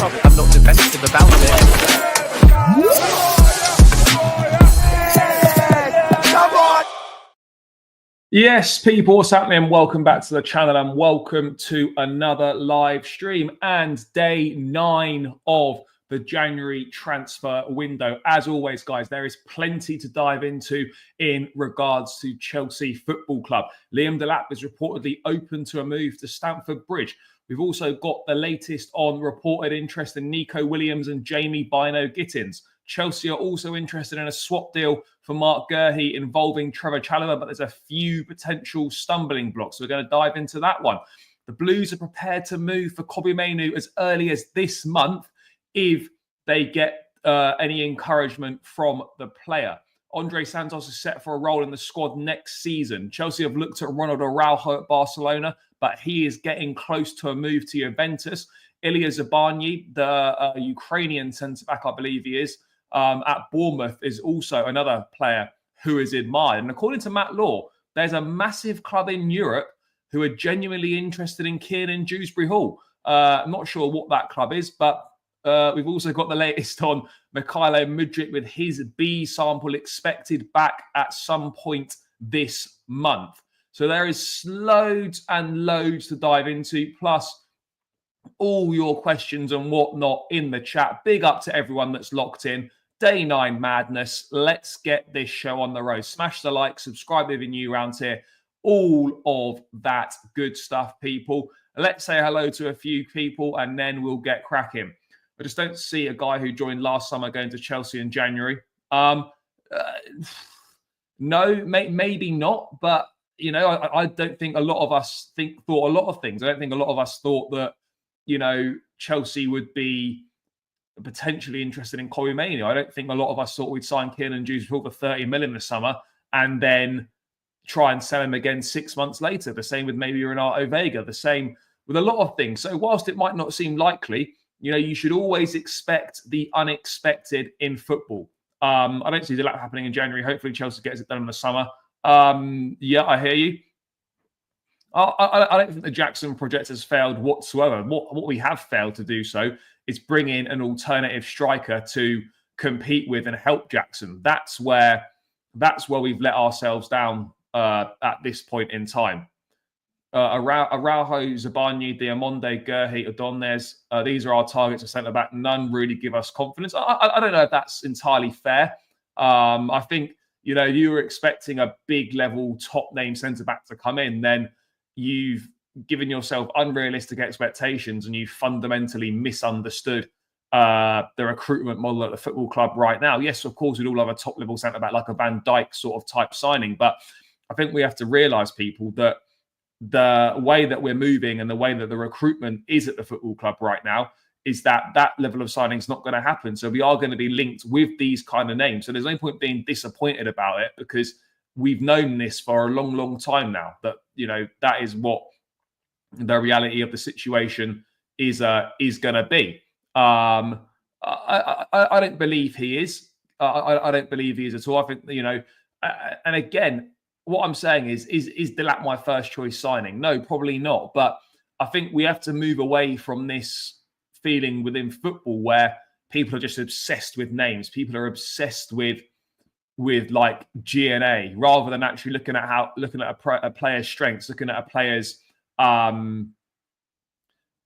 I'm not defensive about it. Yes, people, what's happening? Welcome back to the channel and welcome to another live stream and day 9 of the January transfer window. As always, guys, there is plenty to dive into in regards to Chelsea Football Club. Liam Delap is reportedly open to a move to Stamford Bridge. We've also got the latest on reported interest in Nico Williams and Jamie Bino Gittins. Chelsea are also interested in a swap deal for Mark Gurhey involving Trevor Chalobah, but there's a few potential stumbling blocks. So we're going to dive into that one. The Blues are prepared to move for Kobbie Mainoo as early as this month if they get any encouragement from the player. Andre Santos is set for a role in the squad next season. Chelsea have looked at Ronald Araujo at Barcelona, but he is getting close to a move to Juventus. Illia Zabarnyi, the Ukrainian centre-back, I believe he is, at Bournemouth, is also another player who is admired. And according to Matt Law, there's a massive club in Europe who are genuinely interested in Kiernan Dewsbury-Hall. I'm not sure what that club is, but we've also got the latest on Mykhailo Mudryk with his B sample expected back at some point this month. So there is loads and loads to dive into, plus all your questions and whatnot in the chat. Big up to everyone that's locked in. Day 9 madness. Let's get this show on the road. Smash the like, subscribe if you're new around here. All of that good stuff, people. Let's say hello to a few people and then we'll get cracking. I just don't see a guy who joined last summer going to Chelsea in January. No, maybe not. But, you know, I don't think a lot of us thought a lot of things. I don't think a lot of us thought that, you know, Chelsea would be potentially interested in Kobbie Mainoo. I don't think a lot of us thought we'd sign Kiernan Dewsbury-Hall for 30 million this summer and then try and sell him again 6 months later. The same with maybe Renato Vega. The same with a lot of things. So whilst it might not seem likely, you know, you should always expect the unexpected in football. I don't see that happening in January. Hopefully Chelsea gets it done in the summer. Yeah, I hear you. I don't think the Jackson project has failed whatsoever. What we have failed to do so is bring in an alternative striker to compete with and help Jackson. That's where we've let ourselves down at this point in time. Araujo, Zabarnyi, Diamonde, Gurhey, Adonez. These are our targets of centre-back. None really give us confidence. I don't know if that's entirely fair. I think, you know, you were expecting a big level top-name centre-back to come in, then you've given yourself unrealistic expectations and you fundamentally misunderstood the recruitment model at the football club right now. Yes, of course, we'd all have a top-level centre-back like a Van Dijk sort of type signing, but I think we have to realise, people, that the way that we're moving and the way that the recruitment is at the football club right now is that level of signing is not going to happen. So we are going to be linked with these kind of names. So there's no point being disappointed about it because we've known this for a long, long time now, that, you know, that is what the reality of the situation is going to be. I don't believe he is. I don't believe he is at all. I think, you know, and again, what I'm saying is Delap my first choice signing? No, probably not. But I think we have to move away from this feeling within football where people are just obsessed with names. People are obsessed with like G&A rather than actually looking at a player's strengths, looking at a player's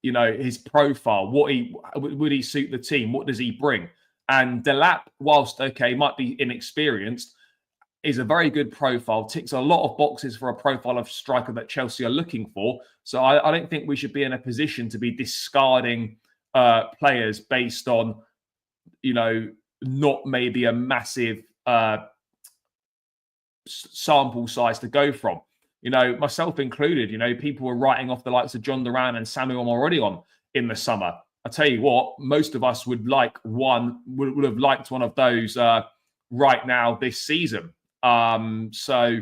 you know, his profile. Would he suit the team? What does he bring? And Delap, whilst okay, might be inexperienced, is a very good profile, ticks a lot of boxes for a profile of striker that Chelsea are looking for. So I don't think we should be in a position to be discarding players based on, you know, not maybe a massive sample size to go from. You know, myself included, you know, people were writing off the likes of John Duran and Samuel Morodion in the summer. I tell you what, most of us would have liked one of those right now this season. So,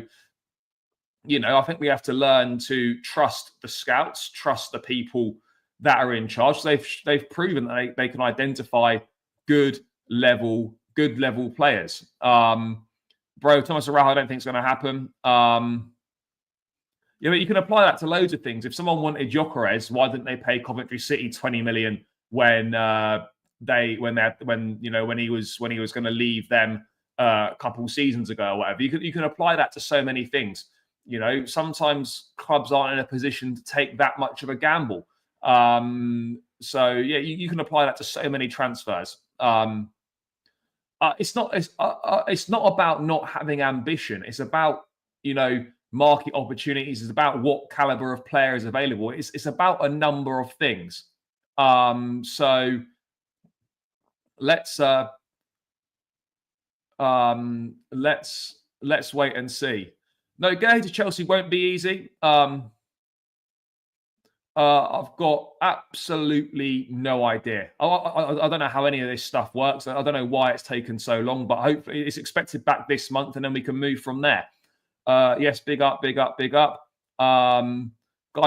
you know, I think we have to learn to trust the scouts, trust the people that are in charge. They've proven that they can identify good level players. Thomas Araujo, I don't think it's going to happen. You know, you can apply that to loads of things. If someone wanted Gyökeres, why didn't they pay Coventry City 20 million when he was going to leave them a couple seasons ago or whatever. You can apply that to so many things. Sometimes clubs aren't in a position to take that much of a gamble. So yeah, you can apply that to so many transfers. It's not about not having ambition. It's about market opportunities. It's about what caliber of player is available. It's about a number of things. So let's wait and see. No, going to Chelsea won't be easy. I've got absolutely no idea. I don't know how any of this stuff works. I don't know why it's taken so long, but hopefully it's expected back this month, and then we can move from there. Yes, big up. Guys,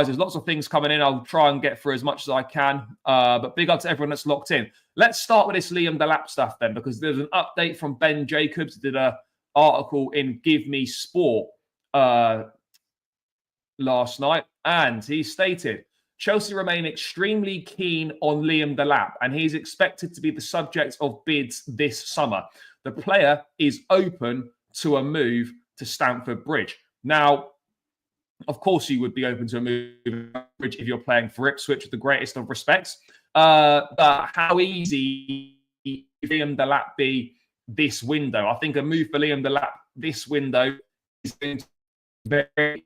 there's lots of things coming in. I'll try and get through as much as I can. But big up to everyone that's locked in. Let's start with this Liam Delap stuff then, because there's an update from Ben Jacobs. He did an article in Give Me Sport last night, and he stated, Chelsea remain extremely keen on Liam Delap, and he's expected to be the subject of bids this summer. The player is open to a move to Stamford Bridge. Now, of course, you would be open to a move to Bridge if you're playing for Ipswich, with the greatest of respects. But how easy will Liam Delap be this window? I think a move for Liam Delap this window is going to be very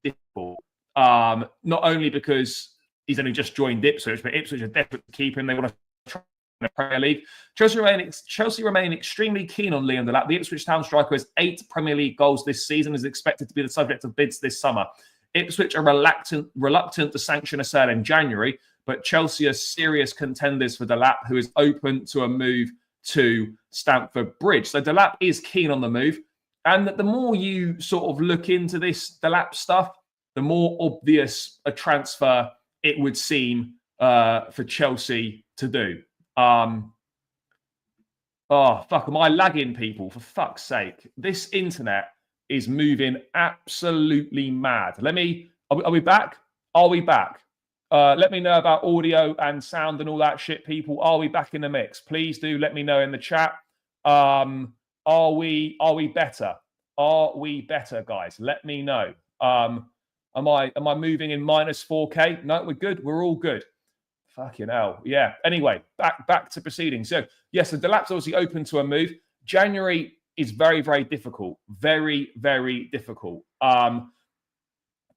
difficult. Not only because he's only just joined Ipswich, but Ipswich are desperate to keep him. They want to try in the Premier League. Chelsea remain extremely keen on Liam Delap. The Ipswich Town striker has 8 Premier League goals this season, is expected to be the subject of bids this summer. Ipswich are reluctant to sanction a sale in January, but Chelsea are serious contenders for Delap, who is open to a move to Stamford Bridge. So Delap is keen on the move. And the more you sort of look into this Delap stuff, the more obvious a transfer it would seem for Chelsea to do. Oh, fuck, am I lagging, people? For fuck's sake. This internet is moving absolutely mad. Are we back? Are we back? Let me know about audio and sound and all that shit, people. Are we back in the mix? Please do let me know in the chat. Are we better? Are we better, guys? Let me know. Am I moving in minus 4K? No, we're good. We're all good. Fucking hell. Yeah. Anyway, back to proceedings. So, yes, the Delap's obviously open to a move. January is very, very difficult. Very, very difficult. Not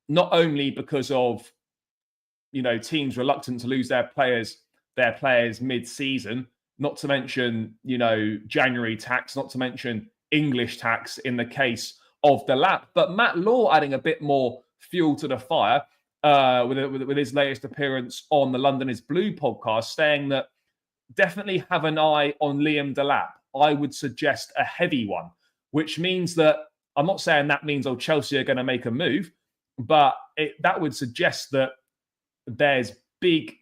only because of, teams reluctant to lose their players mid-season, not to mention, January tax, not to mention English tax in the case of Delap. But Matt Law adding a bit more fuel to the fire with his latest appearance on the London is Blue podcast, saying that definitely have an eye on Liam Delap. I would suggest a heavy one, which means that I'm not saying that means Chelsea are going to make a move, but that would suggest that there's big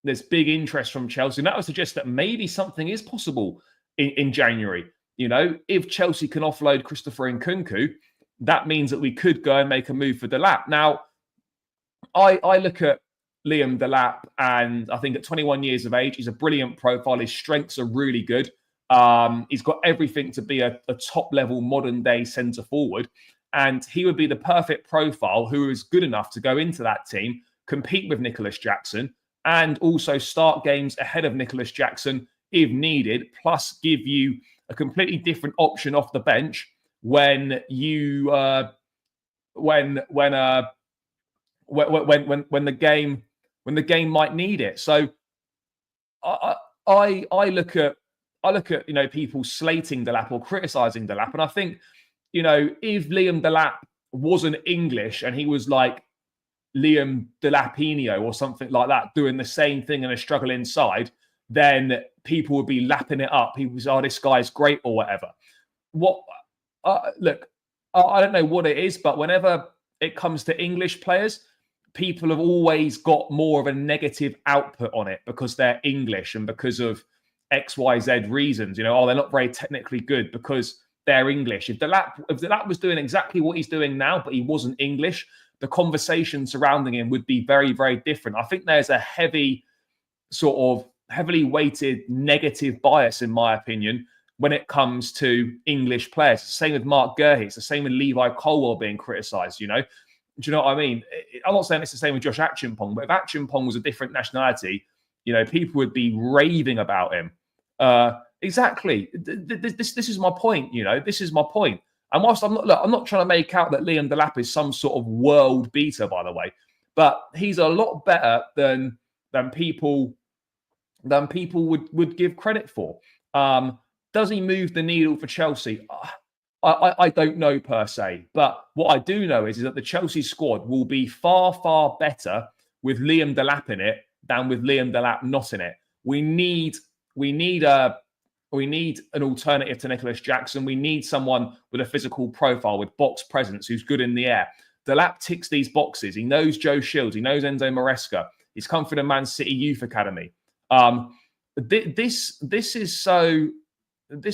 interest from Chelsea. And that would suggest that maybe something is possible in January. If Chelsea can offload Christopher Nkunku, that means that we could go and make a move for Delap. Now, I look at Liam Delap, and I think at 21 years of age, he's a brilliant profile. His strengths are really good. He's got everything to be a top-level, modern-day centre-forward, and he would be the perfect profile who is good enough to go into that team, compete with Nicholas Jackson, and also start games ahead of Nicholas Jackson if needed, plus give you a completely different option off the bench when you when the game might need it. So I look at people slating Delap or criticizing Delap, and I think if Liam Delap wasn't English and he was like Liam Delapinho or something like that, doing the same thing in a struggle inside, then people would be lapping it up. People would say, "Oh, this guy's great" or whatever. Look, I don't know what it is, but whenever it comes to English players, people have always got more of a negative output on it because they're English and because of X, Y, Z reasons. They're not very technically good because they're English. If Delap was doing exactly what he's doing now, but he wasn't English, the conversation surrounding him would be very, very different. I think there's a heavy sort of heavily weighted negative bias, in my opinion, when it comes to English players. It's the same with Mark Gurhey. It's the same with Levi Colwell being criticised, you know. Do you know what I mean? I'm not saying it's the same with Josh Achimpong, but if Achimpong was a different nationality, you know, people would be raving about him. Exactly. This is my point, you know. This is my point. And whilst I'm not trying to make out that Liam Delap is some sort of world beater, by the way, but he's a lot better than people would give credit for. Does he move the needle for Chelsea? I don't know per se, but what I do know is that the Chelsea squad will be far, far better with Liam Delap in it than with Liam Delap not in it. We need an alternative to Nicholas Jackson. We need someone with a physical profile, with box presence, who's good in the air. Delap ticks these boxes. He knows Joe Shields. He knows Enzo Maresca. He's come from the Man City Youth Academy. This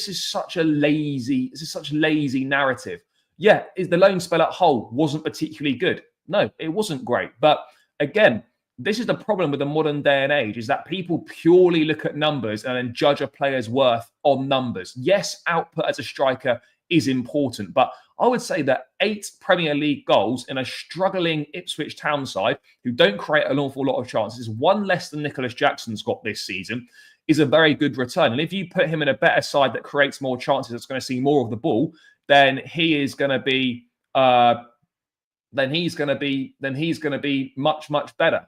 is such a lazy narrative. Yeah, is the loan spell at Hull wasn't particularly good. No, it wasn't great. But again, this is the problem with the modern day and age, is that people purely look at numbers and then judge a player's worth on numbers. Yes, output as a striker is important, but I would say that 8 Premier League goals in a struggling Ipswich Town side who don't create an awful lot of chances, one less than Nicholas Jackson's got this season, is a very good return. And if you put him in a better side that creates more chances, that's going to see more of the ball, then he's going to be much, much better.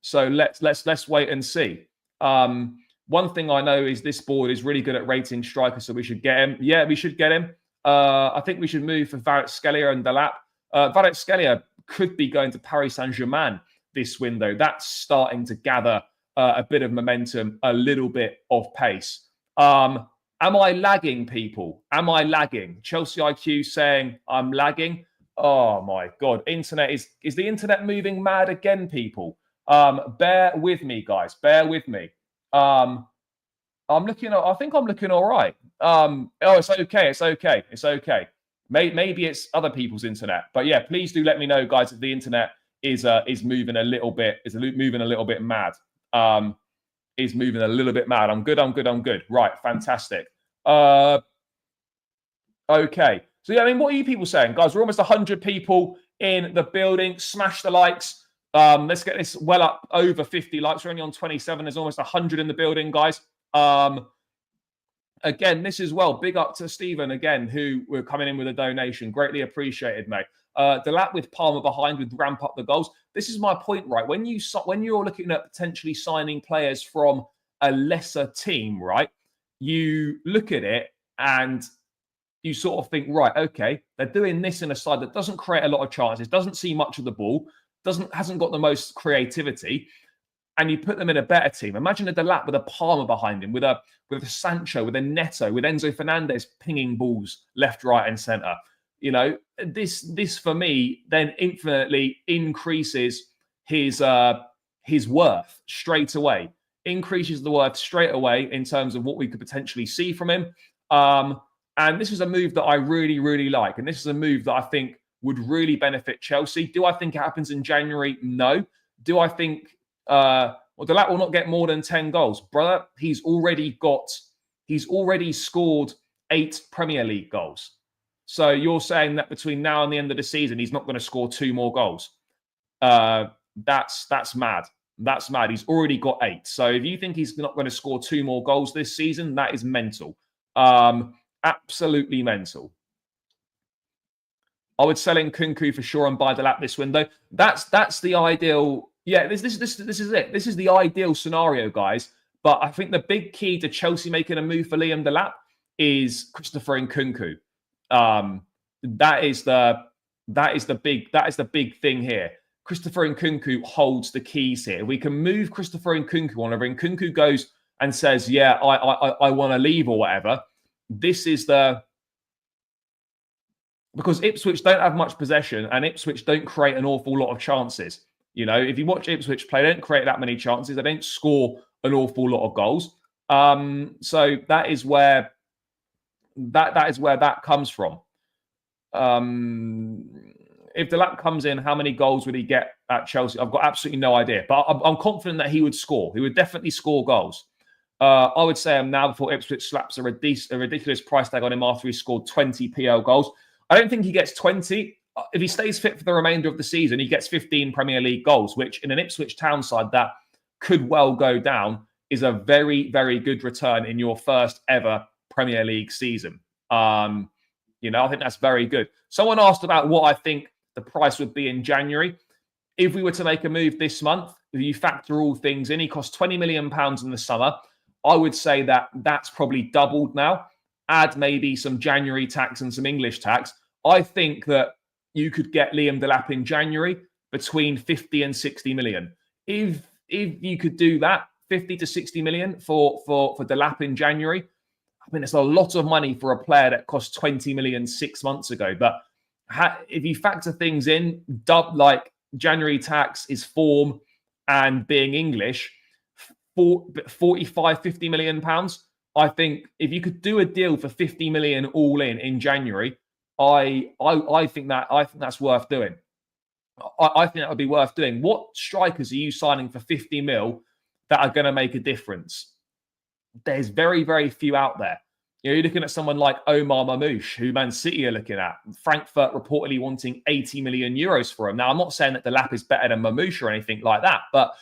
So let's wait and see. One thing I know is this board is really good at rating strikers, so we should get him. Yeah, we should get him. I think we should move for Kvaratskhelia and Delap. Kvaratskhelia could be going to Paris Saint-Germain this window. That's starting to gather a bit of momentum, a little bit of pace. Am I lagging, people? Am I lagging? Chelsea IQ saying I'm lagging. Oh my God. Internet is the internet moving mad again, people? Bear with me, guys. Bear with me. I think I'm looking all right. It's okay. It's okay. It's okay. Maybe it's other people's internet. But yeah, please do let me know, guys, if the internet is moving a little bit, moving a little bit mad. Is moving a little bit mad. I'm good. Right, fantastic. Okay. So yeah, I mean, what are you people saying? Guys, we're almost 100 people in the building. Smash the likes. Let's get this well up over 50 likes. We're only on 27. There's almost 100 in the building, guys. Again, this is big up to Stephen again, who were coming in with a donation. Greatly appreciated, mate. Delap with Palmer behind would ramp up the goals. This is my point, right? When you're looking at potentially signing players from a lesser team, right? You look at it and you sort of think, right, okay, they're doing this in a side that doesn't create a lot of chances, doesn't see much of the ball, hasn't got the most creativity, and you put them in a better team. Imagine a Delap with a Palmer behind him, with a Sancho, with a Neto, with Enzo Fernandez pinging balls left, right, and centre. You know, this for me then infinitely increases his worth straight away. Increases the worth straight away in terms of what we could potentially see from him. And this is a move that I really, really like. And this is a move that I think would really benefit Chelsea. Do I think it happens in January? No. Do I think Delap will not get more than 10 goals? Brother, he's already scored 8 Premier League goals. So you're saying that between now and the end of the season, he's not going to score 2 more goals? That's mad. That's mad. He's already got 8. So if you think he's not going to score 2 more goals this season, that is mental. Absolutely mental. I would sell in Kunku for sure and buy Delap this window. That's the ideal. Yeah, this is it. This is the ideal scenario, guys. But I think the big key to Chelsea making a move for Liam Delap is Christopher Nkunku. That is the big thing here. Christopher Nkunku holds the keys here. We can move Christopher Nkunku on. If Nkunku goes and says, "Yeah, I want to leave" or whatever, this is because Ipswich don't have much possession and Ipswich don't create an awful lot of chances. You know, if you watch Ipswich play, they don't create that many chances. They don't score an awful lot of goals. So that is where that comes from. if Delap comes in, how many goals would he get at Chelsea? I've got absolutely no idea, but I'm confident that he would score. He would definitely score goals. I would say him now before Ipswich slaps a ridiculous price tag on him after he scored 20 PL goals. I don't think he gets 20. If he stays fit for the remainder of the season, he gets 15 Premier League goals, which in an Ipswich Town side that could well go down, is a very, very good return in your first ever Premier League season. I think that's very good. Someone asked about what I think the price would be in January. If we were to make a move this month, if you factor all things in, he cost £20 million in the summer. I would say that that's probably doubled now. Add maybe some January tax and some English tax. I think that you could get Liam Delap in January between 50 and 60 million. If you could do that, 50 to 60 million for Delap in January, I mean, it's a lot of money for a player that cost 20 million 6 months ago. But if you factor things in, like January tax is form and being English, 45, 50 million pounds. I think if you could do a deal for 50 million all in January, I think that's worth doing. I think that would be worth doing. What strikers are you signing for 50 mil that are going to make a difference? There's very, very few out there. You're looking at someone like Omar Mamouche, who Man City are looking at. Frankfurt reportedly wanting 80 million euros for him. Now, I'm not saying that Delap is better than Mamouche or anything like that, but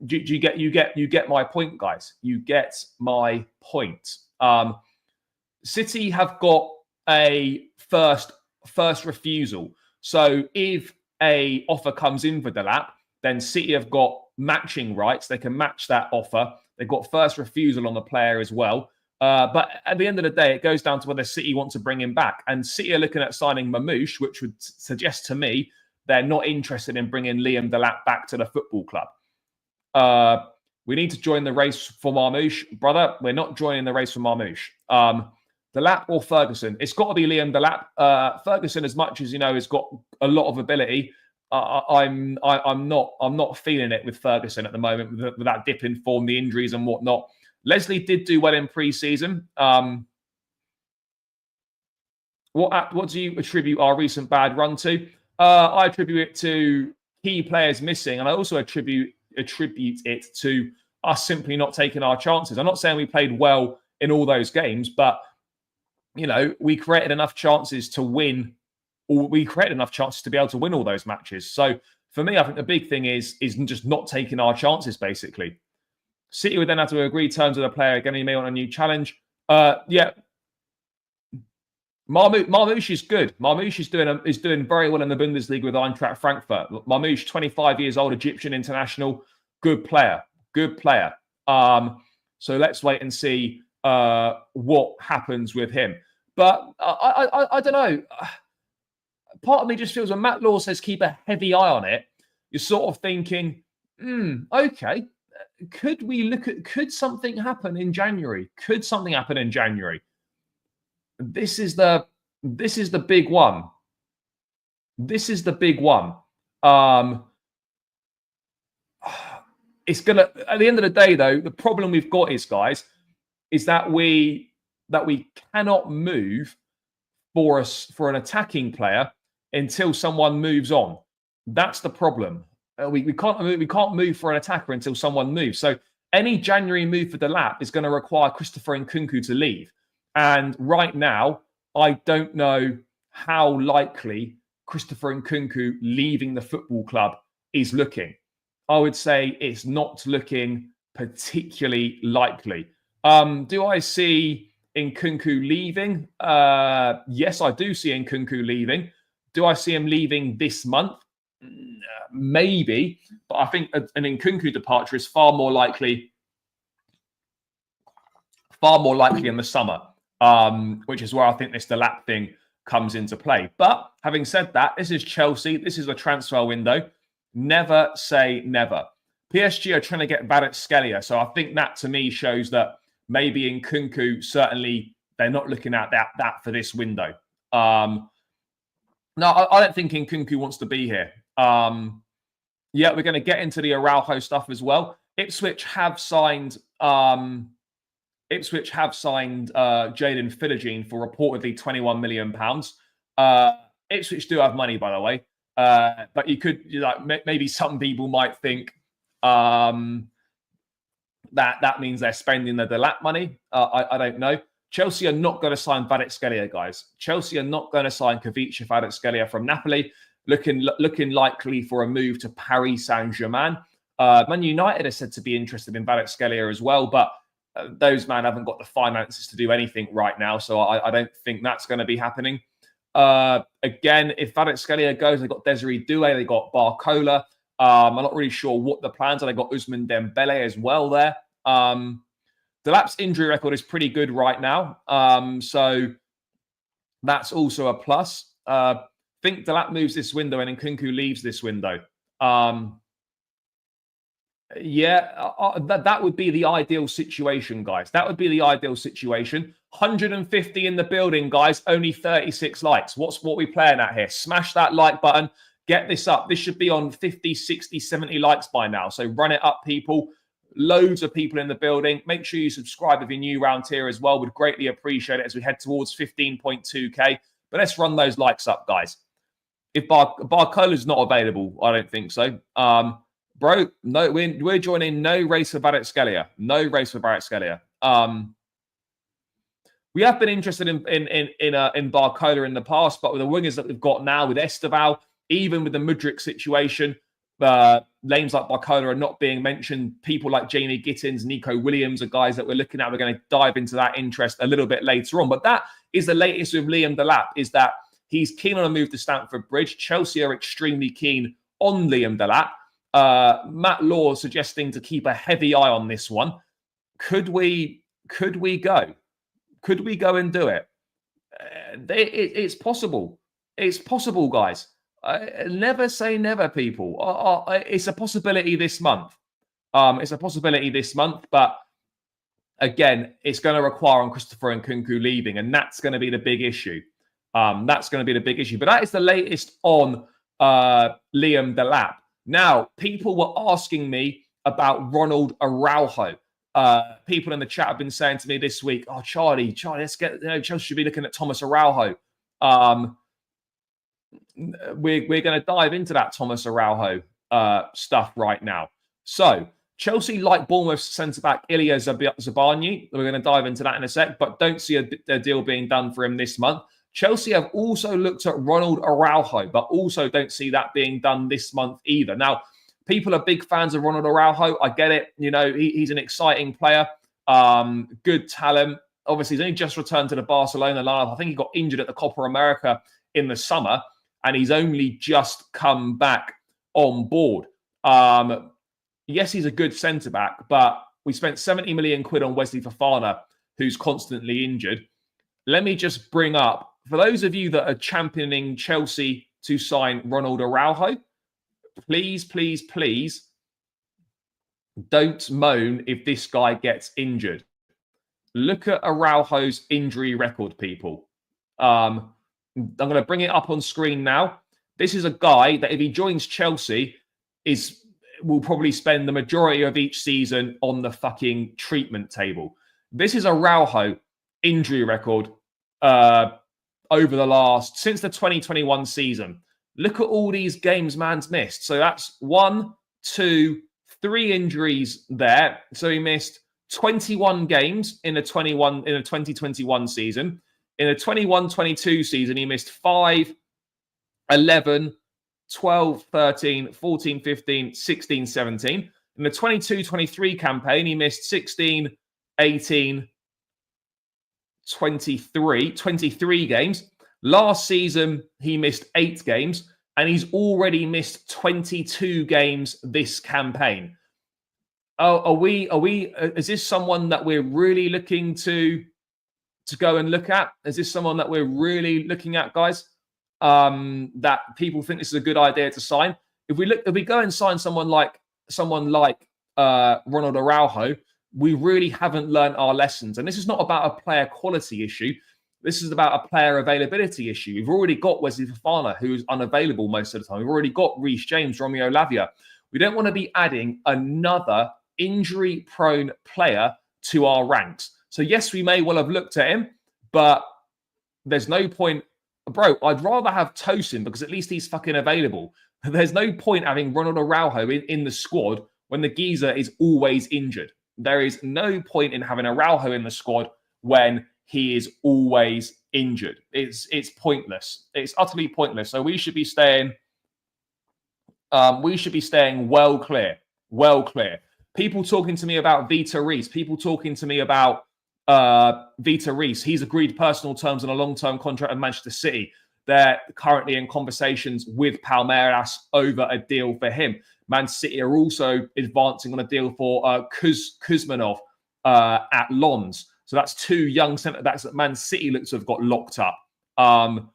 you get my point, guys. You get my point. City have got a first refusal. So if a offer comes in for Delap, then City have got matching rights. They can match that offer. They've got first refusal on the player as well. But at the end of the day, it goes down to whether City want to bring him back. And City are looking at signing Mamouche, which would suggest to me they're not interested in bringing Liam Delap back to the football club. We need to join the race for Mamouche. Brother, we're not joining the race for Mamouche. Delap or Ferguson? It's got to be Liam Delap. Ferguson, as much as has got a lot of ability, I'm not feeling it with Ferguson at the moment with that dip in form, the injuries and whatnot. Leslie did do well in pre-season. What do you attribute our recent bad run to? I attribute it to key players missing, and I also attribute it to us simply not taking our chances. I'm not saying we played well in all those games, but we created enough chances to win, or we created enough chances to be able to win all those matches. So for me, I think the big thing is just not taking our chances, basically. City would then have to agree terms with the player. Again, he may want a new challenge. Yeah. Mamouche is good. Mamouche is doing very well in the Bundesliga with Eintracht Frankfurt. Mamouche, 25 years old, Egyptian international, good player. So let's wait and see what happens with him. But I don't know. Part of me just feels when Matt Law says keep a heavy eye on it, you're sort of thinking, okay. Could something happen in January? Could something happen in January? This is the big one. This is the big one. It's gonna, at the end of the day, though, the problem we've got is, guys, is that we cannot move for an attacking player until someone moves on. That's the problem. We can't move for an attacker until someone moves. So any January move for Delap is going to require Christopher Nkunku to leave. And right now, I don't know how likely Christopher Nkunku leaving the football club is looking. I would say it's not looking particularly likely. Do I see Nkunku leaving? Yes, I do see Nkunku leaving. Do I see him leaving this month? Maybe, but I think an Nkunku departure is far more likely in the summer, which is where I think this Delap thing comes into play. But having said that, this is Chelsea. This is a transfer window. Never say never. PSG are trying to get Kvaratskhelia, so I think that to me shows that maybe Nkunku, certainly they're not looking at that for this window. No, I don't think Nkunku wants to be here. Yeah, we're going to get into the Araujo stuff as well. Ipswich have signed Jaden Philogene for reportedly £21 million. Ipswich do have money, by the way. But you could, maybe some people might think that means they're spending the Delap money. I don't know. Chelsea are not going to sign Kvaratskhelia, guys. Chelsea are not going to sign Kavicha Kvaratskhelia from Napoli. Looking likely for a move to Paris Saint-Germain. Man United are said to be interested in Kvaratskhelia as well, but those men haven't got the finances to do anything right now, so I don't think that's going to be happening. Again, if Kvaratskhelia goes, they've got Desiree Doué, they've got Barcola. I'm not really sure what the plans are. They've got Ousmane Dembele as well there. Delap's injury record is pretty good right now, so that's also a plus. Think Delap moves this window and Nkunku leaves this window. That would be the ideal situation, guys. That would be the ideal situation. 150 in the building, guys. Only 36 likes. What we playing at here? Smash that like button. Get this up. This should be on 50, 60, 70 likes by now. So run it up, people. Loads of people in the building. Make sure you subscribe if you're new around here as well. Would greatly appreciate it as we head towards 15.2k. But let's run those likes up, guys. If Barcola's not available, I don't think so. Bro, no, we're joining no race for Kvaratskhelia. No race for Kvaratskhelia. We have been interested in Barcola in the past, but with the wingers that we've got now, with Esteval, even with the Mudryk situation, names like Barcola are not being mentioned. People like Jamie Gittins, Nico Williams are guys that we're looking at. We're going to dive into that interest a little bit later on. But that is the latest with Liam Delap, is that he's keen on a move to Stamford Bridge. Chelsea are extremely keen on Liam Delap. Matt Law suggesting to keep a heavy eye on this one. Could we go? Could we go and do it? It's possible. It's possible, guys. Never say never, people. It's a possibility this month. It's a possibility this month, but again, it's going to require on Christopher Nkunku leaving, and that's going to be the big issue. That's going to be the big issue. But that is the latest on Liam Delap. Now, people were asking me about Ronald Araujo. People in the chat have been saying to me this week, "Oh, Charlie, let's get. Chelsea should be looking at Thomas Araujo." We're going to dive into that Thomas Araujo stuff right now. So Chelsea like Bournemouth's centre-back Illia Zabarnyi. We're going to dive into that in a sec, but don't see a deal being done for him this month. Chelsea have also looked at Ronald Araujo, but also don't see that being done this month either. Now, people are big fans of Ronald Araujo. I get it. He's an exciting player, good talent. Obviously, he's only just returned to the Barcelona lineup. I think he got injured at the Copa America in the summer, and he's only just come back on board. Yes, he's a good centre-back, but we spent 70 million quid on Wesley Fofana, who's constantly injured. Let me just bring up, for those of you that are championing Chelsea to sign Ronald Araujo, please, please, please don't moan if this guy gets injured. Look at Araujo's injury record, people. I'm going to bring it up on screen now. This is a guy that if he joins Chelsea will probably spend the majority of each season on the fucking treatment table. This is Araujo injury record since the 2021 season. Look at all these games man's missed. So that's 1, 2, 3 injuries there. So he missed 21 games in a 2021 season. In a 21-22 season, he missed 5, 11, 12, 13, 14, 15, 16, 17. In the 22-23 campaign, he missed 16, 18, 23 games. Last season, he missed 8 games, and he's already missed 22 games this campaign. Is this someone that we're really looking to go and look at? Is this someone that we're really looking at, guys? That people think this is a good idea to sign? If we go and sign someone like Ronald Araujo, we really haven't learned our lessons. And this is not about a player quality issue. This is about a player availability issue. We've already got Wesley Fofana, who's unavailable most of the time. We've already got Reece James, Romeo Lavia. We don't want to be adding another injury-prone player to our ranks. So yes, we may well have looked at him, but there's no point bro, I'd rather have Tosin because at least he's fucking available. There's no point having Ronald Araujo in the squad when the geezer is always injured. There is no point in having Araujo in the squad when he is always injured. It's pointless. It's utterly pointless. So we should be staying. We should be staying well clear. Well clear. People talking to me about Vita Reese. People talking to me about Vita Reese. He's agreed personal terms on a long-term contract with Manchester City. They're currently in conversations with Palmeiras over a deal for him. Man City are also advancing on a deal for Kuzmanov at Lens. So that's two young centre backs that Man City looks to have got locked up. Kuzmanov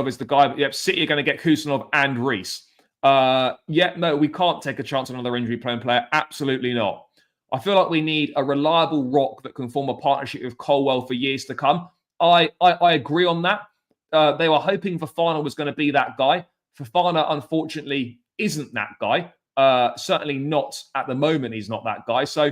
is the guy. But yep, City are going to get Kuzmanov and Reese. No, we can't take a chance on another injury-prone player. Absolutely not. I feel like we need a reliable rock that can form a partnership with Colwell for years to come. I agree on that. They were hoping Fofana was going to be that guy. Fofana, unfortunately, isn't that guy. Certainly not at the moment. He's not that guy. So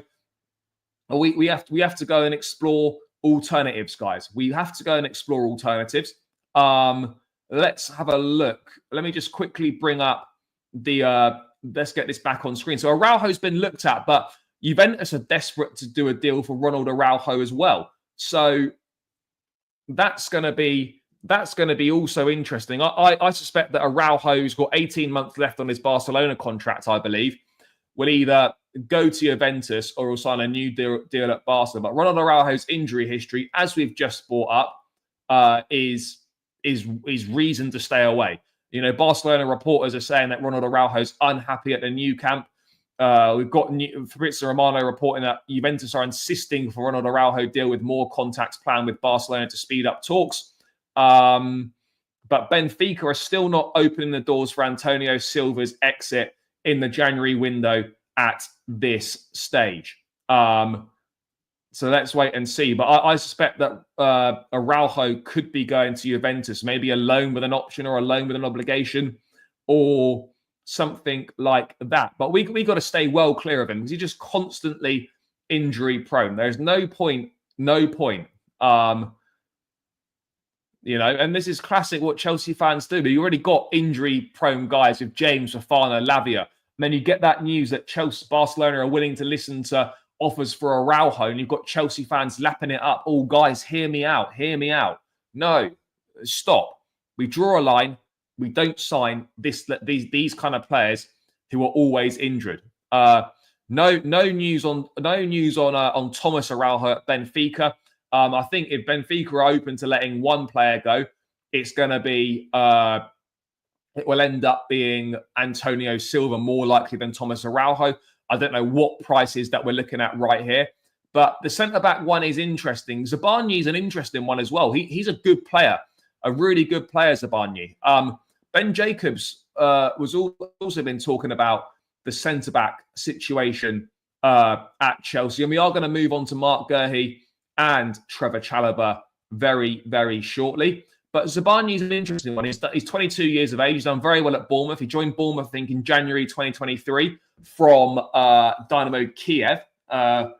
we have to go and explore alternatives, guys. We have to go and explore alternatives. Let's have a look. Let me just quickly bring up the. Let's get this back on screen. So Araujo's been looked at, but Juventus are desperate to do a deal for Ronald Araujo as well. So that's going to be also interesting. I suspect that Araujo's got 18 months left on his Barcelona contract, I believe, will either go to Juventus or will sign a new deal at Barca. But Ronald Araujo's injury history, as we've just brought up, is reason to stay away. You know, Barcelona reporters are saying that Ronald Araujo's unhappy at the new camp. We've got Fabrizio Romano reporting that Juventus are insisting for Ronald Araujo deal with more contacts planned with Barcelona to speed up talks. But Benfica are still not opening the doors for Antonio Silva's exit in the January window at this stage. So let's wait and see. But I suspect that Araujo could be going to Juventus, maybe a loan with an option or a loan with an obligation or something like that. But we got to stay well clear of him because he's just constantly injury prone. There's no point. You know, and this is classic what Chelsea fans do. But you already got injury-prone guys with James, Fofana, Lavia. And then you get that news that Barcelona are willing to listen to offers for Araujo, and you've got Chelsea fans lapping it up. Oh, guys, hear me out. No, stop. We draw a line. We don't sign these kind of players who are always injured. No news on Thomas Araujo at Benfica. I think if Benfica are open to letting one player go, it's going to be, it will end up being Antonio Silva more likely than Thomas Araujo. I don't know what prices that we're looking at right here, but the centre-back one is interesting. Zabarnyi is an interesting one as well. He's a good player, a really good player, Zabarnyi. Ben Jacobs was also been talking about the centre-back situation at Chelsea, and we are going to move on to Mark Guehi and Trevor Chalobah very, very shortly. But Zabarnyi is an interesting one. He's 22 years of age. He's done very well at Bournemouth. He joined Bournemouth, I think, in January 2023 from Dynamo Kiev. And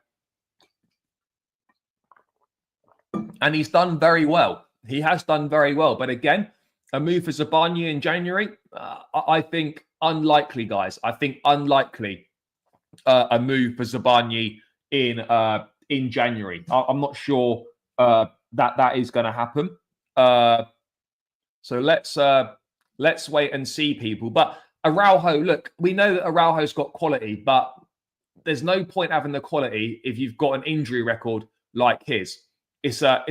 he's done very well. He has done very well. But again, a move for Zabarnyi in January, I think unlikely, guys. I think unlikely a move for Zabarnyi in January. I'm not sure that is going to happen. So let's wait and see, people. But Araujo, look, we know that Araujo's got quality, but there's no point having the quality if you've got an injury record like his. It's a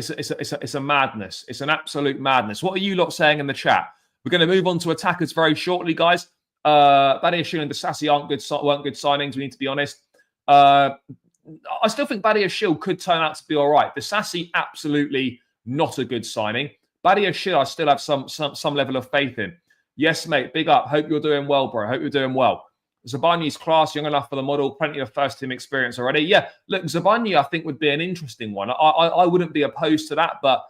madness. It's an absolute madness. What are you lot saying in the chat? We're going to move on to attackers very shortly, guys. Badiashile and Disasi weren't good signings. We need to be honest. I still think Badiashile could turn out to be all right. Disasi, absolutely not a good signing. Badiashile, I still have some level of faith in. Yes, mate. Big up. Hope you're doing well, bro. Hope you're doing well. Zabarnyi's class, young enough for the model, plenty of first-team experience already. Yeah, look, Zabarnyi, I think, would be an interesting one. I wouldn't be opposed to that, but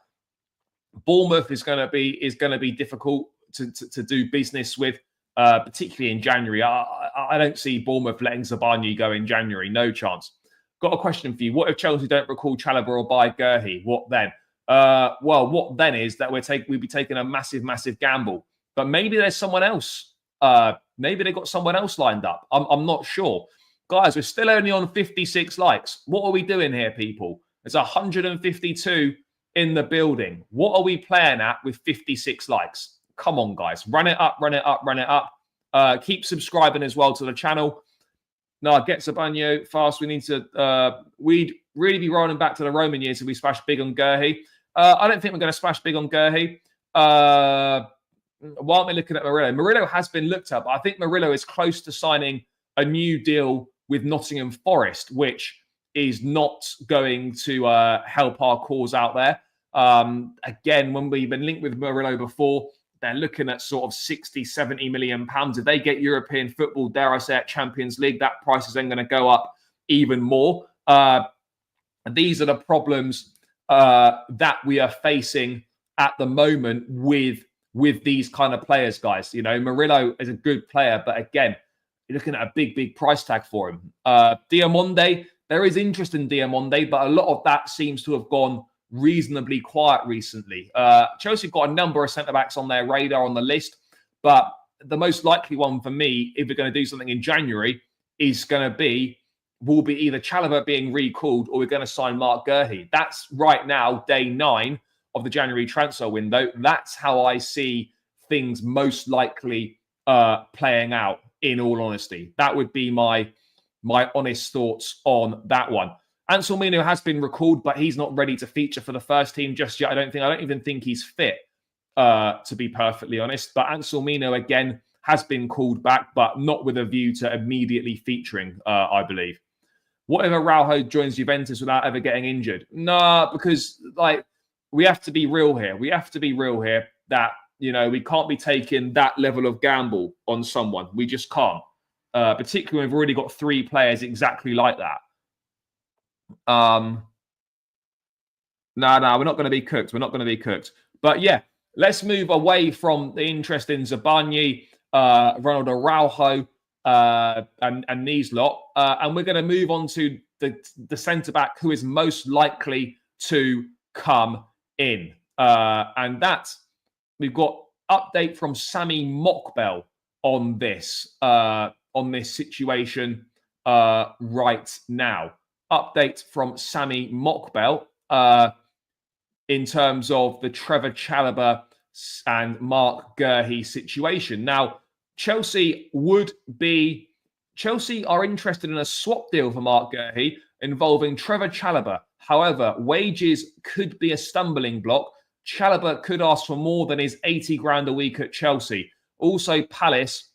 Bournemouth is going to be difficult to do business with, particularly in January. I don't see Bournemouth letting Zabarnyi go in January. No chance. Got a question for you. What if Chelsea don't recall Chalobah or buy Guehi? What then? well, what then is that we'd be taking a massive gamble. But maybe there's someone else. Maybe they got someone else lined up. I'm not sure. Guys, we're still only on 56 likes. What are we doing here, people? There's 152 in the building. What are we playing at with 56 likes? Come on, guys. Run it up, run it up, run it up. Keep subscribing as well to the channel. No, get Zabarnyi fast. We need to... we'd really be rolling back to the Roman years if we splash big on Gurhey. I don't think we're going to splash big on Gurhey. Why aren't we looking at Murillo? Murillo has been looked at, but I think Murillo is close to signing a new deal with Nottingham Forest, which is not going to help our cause out there. Again, when we've been linked with Murillo before, they're looking at sort of 60, 70 million pounds. If they get European football, dare I say it, Champions League, that price is then going to go up even more. These are the problems that we are facing at the moment with these kind of players, guys. You know, Murillo is a good player, but again, you're looking at a big price tag for him. Diamonde, there is interest in Diamonde, but a lot of that seems to have gone reasonably quiet recently. Chelsea have got a number of centre-backs on their radar on the list, but the most likely one for me, if we're going to do something in January, will be either Chalobah being recalled or we're going to sign Mark Gurhey. That's right now, day 9 of the January transfer window. That's how I see things most likely playing out, in all honesty. That would be my honest thoughts on that one. Anselmino has been recalled, but he's not ready to feature for the first team just yet. I don't even think he's fit, to be perfectly honest. But Anselmino, again, has been called back, but not with a view to immediately featuring, I believe. What if Araujo joins Juventus without ever getting injured? No, because we have to be real here. We have to be real here that, you know, we can't be taking that level of gamble on someone. We just can't. Particularly when we've already got 3 players exactly like that. No, we're not going to be cooked. We're not going to be cooked. But yeah, let's move away from the interest in Zabarnyi, Ronald Araujo, and these lot. And we're going to move on to the centre-back who is most likely to come in. And that, we've got update from Sami Mokbel on this situation right now. Update from Sami Mokbel in terms of the Trevor Chalobah and Mark Gurhey situation. Now, Chelsea are interested in a swap deal for Mark Gurhey involving Trevor Chalobah. However, wages could be a stumbling block. Chalobah could ask for more than his 80 grand a week at Chelsea. Also, Palace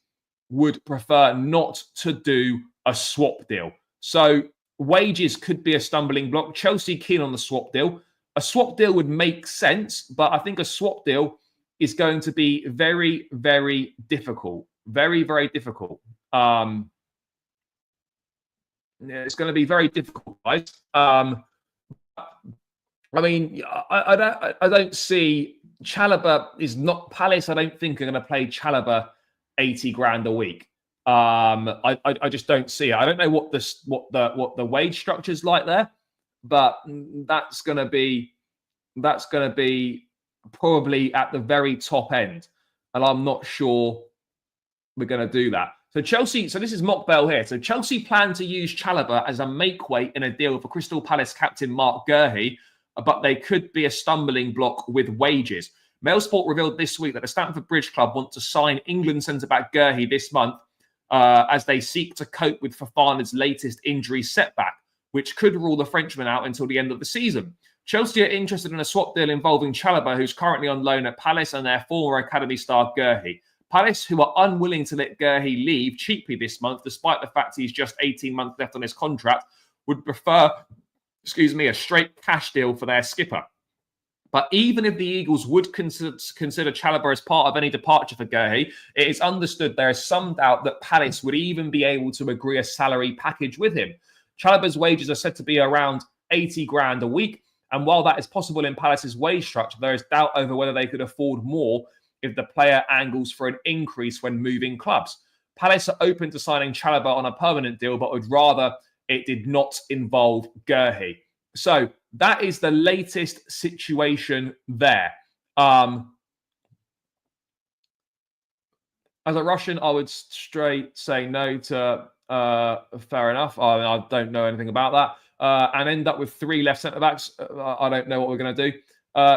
would prefer not to do a swap deal. So wages could be a stumbling block. Chelsea keen on the swap deal. A swap deal would make sense, but I think a swap deal is going to be very, very difficult. Very, very difficult. It's going to be very difficult, guys. I mean, I don't see Chalobah is not Palace. I don't think are going to play Chalobah 80 grand a week. I just don't see it. I don't know what the wage structure is like there, but that's going to be probably at the very top end, and I'm not sure we're going to do that. So Chelsea. So this is Mokbel here. So Chelsea plan to use Chalobah as a make weight in a deal for Crystal Palace captain Mark Gurhey, but they could be a stumbling block with wages. Mailsport revealed this week that the Stamford Bridge club want to sign England centre-back Gurhey this month as they seek to cope with Fofana's latest injury setback, which could rule the Frenchman out until the end of the season. Chelsea are interested in a swap deal involving Chalobah, who's currently on loan at Palace, and their former academy star Gurhey. Palace, who are unwilling to let Gurhey leave cheaply this month, despite the fact he's just 18 months left on his contract, would prefer, a straight cash deal for their skipper. But even if the Eagles would consider Chalobah as part of any departure for Gurhey, it is understood there is some doubt that Palace would even be able to agree a salary package with him. Chalobah's wages are said to be around 80 grand a week, and while that is possible in Palace's wage structure, there is doubt over whether they could afford more if the player angles for an increase when moving clubs. Palace are open to signing Chalobah on a permanent deal, but would rather it did not involve Gurhey. So that is the latest situation there. As a Russian, I would straight say no to fair enough. I don't know anything about that. And end up with 3 left centre-backs. I don't know what we're going to do.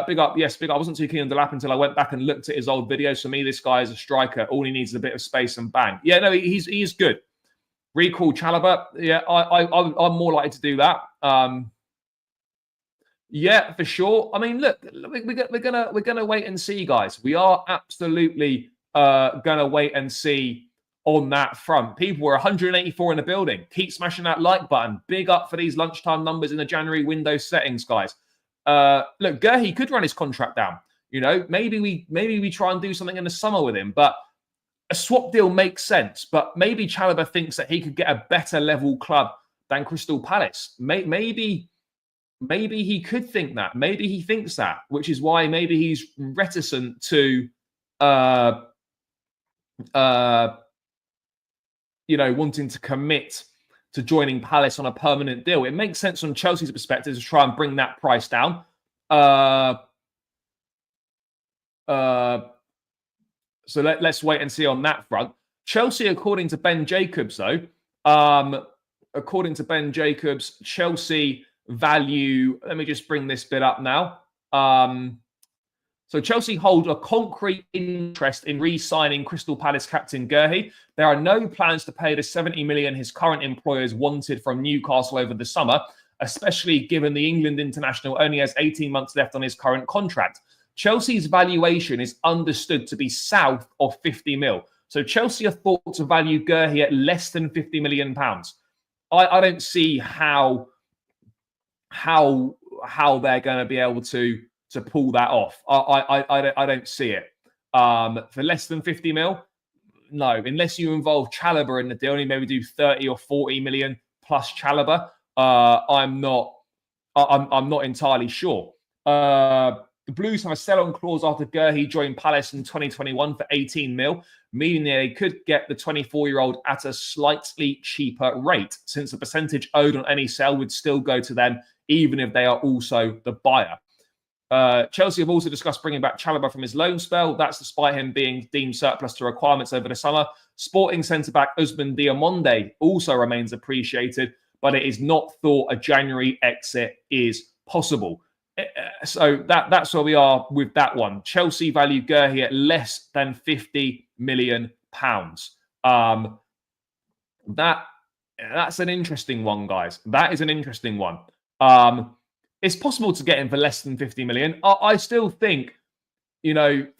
Big up. Yes, big up. I wasn't too keen on Delap until I went back and looked at his old videos. For me, this guy is a striker. All he needs is a bit of space and bang. Yeah, no, he's good. Recall Chalobah. Yeah, I'm more likely to do that. Yeah, for sure. I mean, look, we're gonna wait and see, guys. We are absolutely gonna wait and see on that front. People were 184 in the building. Keep smashing that like button. Big up for these lunchtime numbers in the January window settings, guys. Look, Gerhi could run his contract down. You know, maybe we try and do something in the summer with him, but a swap deal makes sense. But maybe Chalobah thinks that he could get a better level club than Crystal Palace. Maybe he could think that. Maybe he thinks that, which is why maybe he's reticent to, wanting to commit to joining Palace on a permanent deal. It makes sense from Chelsea's perspective to try and bring that price down. So let's wait and see on that front. Chelsea, according to Ben Jacobs, though, Chelsea value, let me just bring this bit up now. So Chelsea hold a concrete interest in re-signing Crystal Palace captain Gerhi. There are no plans to pay the 70 million his current employers wanted from Newcastle over the summer, especially given the England international only has 18 months left on his current contract. Chelsea's valuation is understood to be south of 50 mil. So Chelsea are thought to value Gerhi at less than 50 million pounds. I don't see how they're going to be able to pull that off. I don't see it. For less than 50 mil, no. Unless you involve Chalobah in the deal, and you maybe do 30 or 40 million plus Chalobah. I'm not entirely sure. The Blues have a sell-on clause after Gerhi joined Palace in 2021 for 18 mil, meaning they could get the 24-year-old at a slightly cheaper rate, since the percentage owed on any sale would still go to them, even if they are also the buyer. Chelsea have also discussed bringing back Chalobah from his loan spell. That's despite him being deemed surplus to requirements over the summer. Sporting centre-back Usman Diamonde also remains appreciated, but it is not thought a January exit is possible. So that's where we are with that one. Chelsea value Gerhi at less than 50 million pounds. That's an interesting one, guys. That is an interesting one. It's possible to get him for less than 50 million. I still think, 40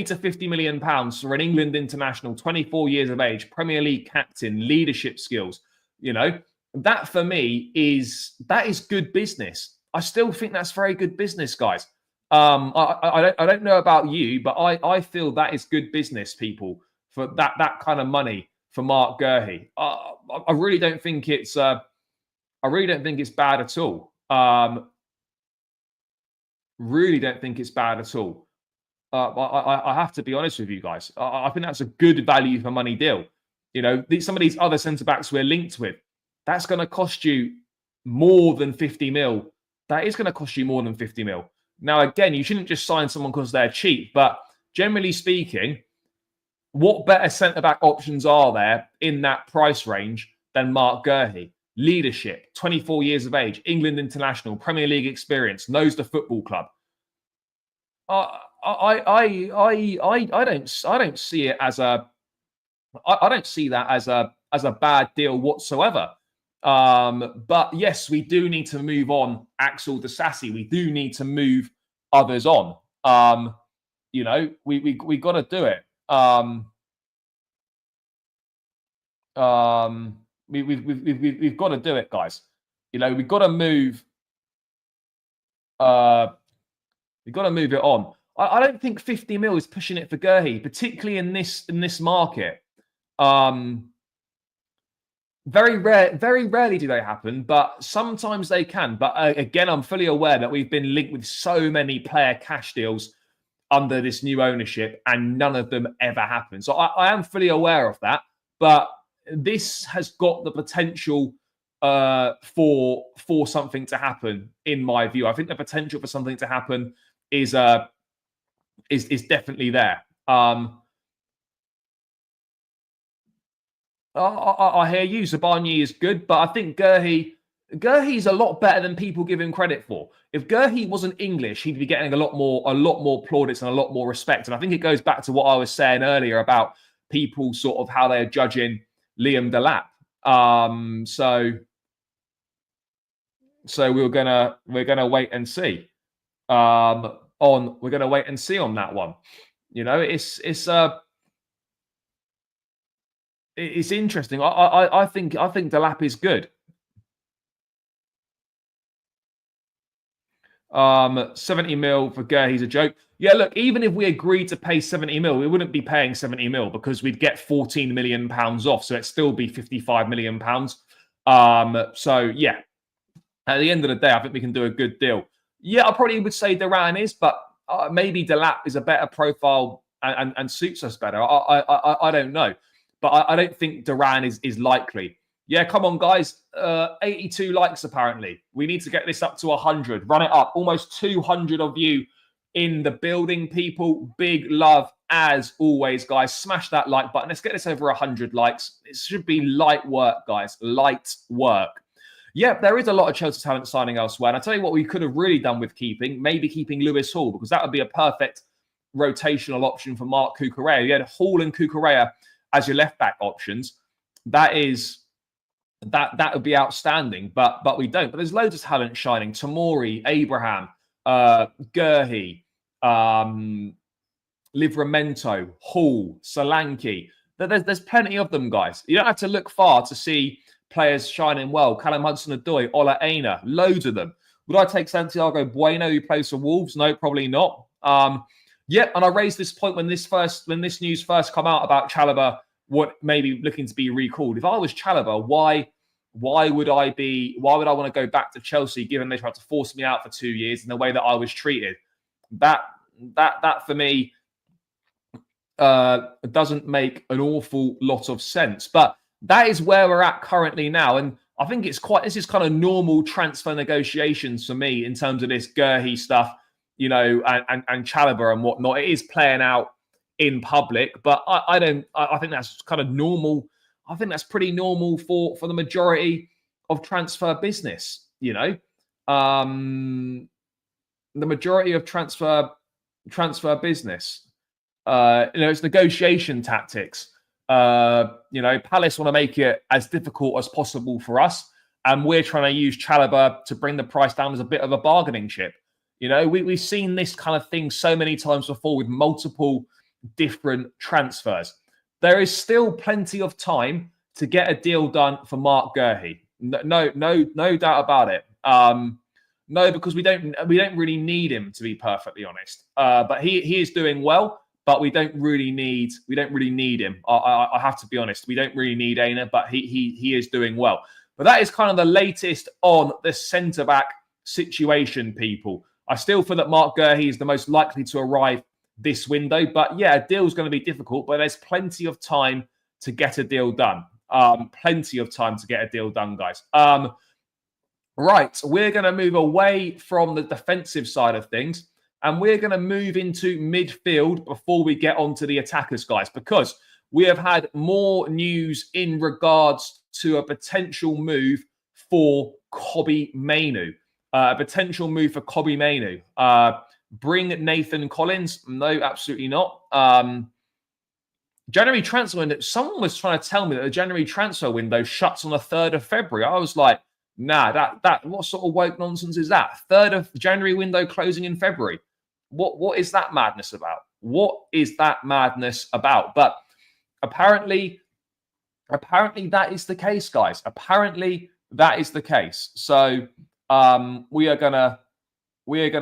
to 50 million pounds for an England international, 24 years of age, Premier League captain, leadership skills. That for me is good business. I still think that's very good business, guys. I don't know about you, but I feel that is good business, people, for that kind of money for Mark Gerhi. I really don't think it's bad at all. Really don't think it's bad at all. I have to be honest with you guys. I think that's a good value for money deal. Some of these other centre backs we're linked with, that's going to cost you more than 50 mil. That is going to cost you more than 50 mil. Now, again, you shouldn't just sign someone because they're cheap. But generally speaking, what better centre-back options are there in that price range than Mark Gerhi? Leadership, 24 years of age, England international, Premier League experience, knows the football club. I don't see it as I don't see that as a bad deal whatsoever. But yes, we do need to move on Axel Disasi. We do need to move others on. We got to do it. We've got to do it, guys. We've got to move. We've got to move it on. I don't think 50 mil is pushing it for Gerhi, particularly in this market. Very rarely do they happen, but sometimes they can. But again, I'm fully aware that we've been linked with so many player cash deals under this new ownership, and none of them ever happen. So I am fully aware of that. But this has got the potential for something to happen. In my view, I think the potential for something to happen is definitely there. I hear you. Zabarnyi is good, but I think Gurhi's a lot better than people give him credit for. If Gurhi wasn't English, he'd be getting a lot more plaudits and a lot more respect. And I think it goes back to what I was saying earlier about people sort of how they're judging Liam Delap. So we're gonna wait and see. We're gonna wait and see on that one. You know, it's interesting. I think Delap is good. 70 mil for Gurhi's a joke. Yeah, look, even if we agreed to pay 70 mil, we wouldn't be paying 70 mil because we'd get 14 million pounds off. So it'd still be 55 million pounds. So yeah, at the end of the day, I think we can do a good deal. Yeah, I probably would say Duran is, but maybe Delap is a better profile and suits us better. I don't know. But I don't think Duran is likely. Yeah, come on, guys. 82 likes, apparently. We need to get this up to 100. Run it up. Almost 200 of you in the building, people. Big love, as always, guys. Smash that like button. Let's get this over 100 likes. It should be light work, guys. Light work. Yeah, there is a lot of Chelsea talent signing elsewhere. And I tell you what we could have really done with keeping. Maybe keeping Lewis Hall, because that would be a perfect rotational option for Mark Cucurella. You had Hall and Cucurella as your left back options. That would be outstanding, but we don't. But there's loads of talent shining. Tamori, Abraham, Gurhi, Livramento, Hall, Solanke. There's plenty of them, guys. You don't have to look far to see players shining well. Callum Hudson-Odoi, Ola Aina, loads of them. Would I take Santiago Bueno, who plays for Wolves? No, probably not. Yeah, and I raised this point when this news first come out about Chalobah, what maybe looking to be recalled. If I was Chalobah, why would I want to go back to Chelsea given they tried to force me out for 2 years in the way that I was treated? That for me doesn't make an awful lot of sense. But that is where we're at currently now, and I think this is kind of normal transfer negotiations for me in terms of this Gurhi stuff. You know, and Chalobah and whatnot. It is playing out in public, but I think that's kind of normal. I think that's pretty normal for the majority of transfer business. You know, the majority of transfer business. It's negotiation tactics. Palace want to make it as difficult as possible for us, and we're trying to use Chalobah to bring the price down as a bit of a bargaining chip. You know, we've seen this kind of thing so many times before with multiple different transfers. There is still plenty of time to get a deal done for Mark Gurhi. No doubt about it. No, because we don't really need him, to be perfectly honest. But he is doing well, but we don't really need him. I have to be honest. We don't really need Aina, but he is doing well. But that is kind of the latest on the centre back situation, people. I still feel that Mark Gurhi is the most likely to arrive this window. But yeah, a deal's going to be difficult, but there's plenty of time to get a deal done. Plenty of time to get a deal done, guys. Right, we're going to move away from the defensive side of things, and we're going to move into midfield before we get on to the attackers, guys, because we have had more news in regards to a potential move for Kobbie Mainoo. A potential move for Kobbie Mainoo. Bring Nathan Collins? No, absolutely not. January transfer window. Someone was trying to tell me that the January transfer window shuts on the 3rd of February. I was like, nah, that what sort of woke nonsense is that? 3rd of January window closing in February. What is that madness about? What is that madness about? But apparently that is the case, guys. Apparently that is the case. So we are gonna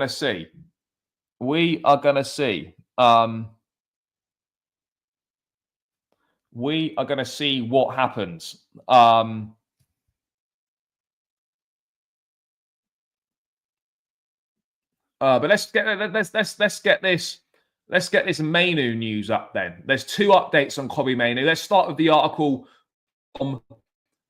see. We are gonna see. We are gonna see what happens. But let's get this Mainoo news up then. There's 2 updates on Kobbie Mainoo. Let's start with the article from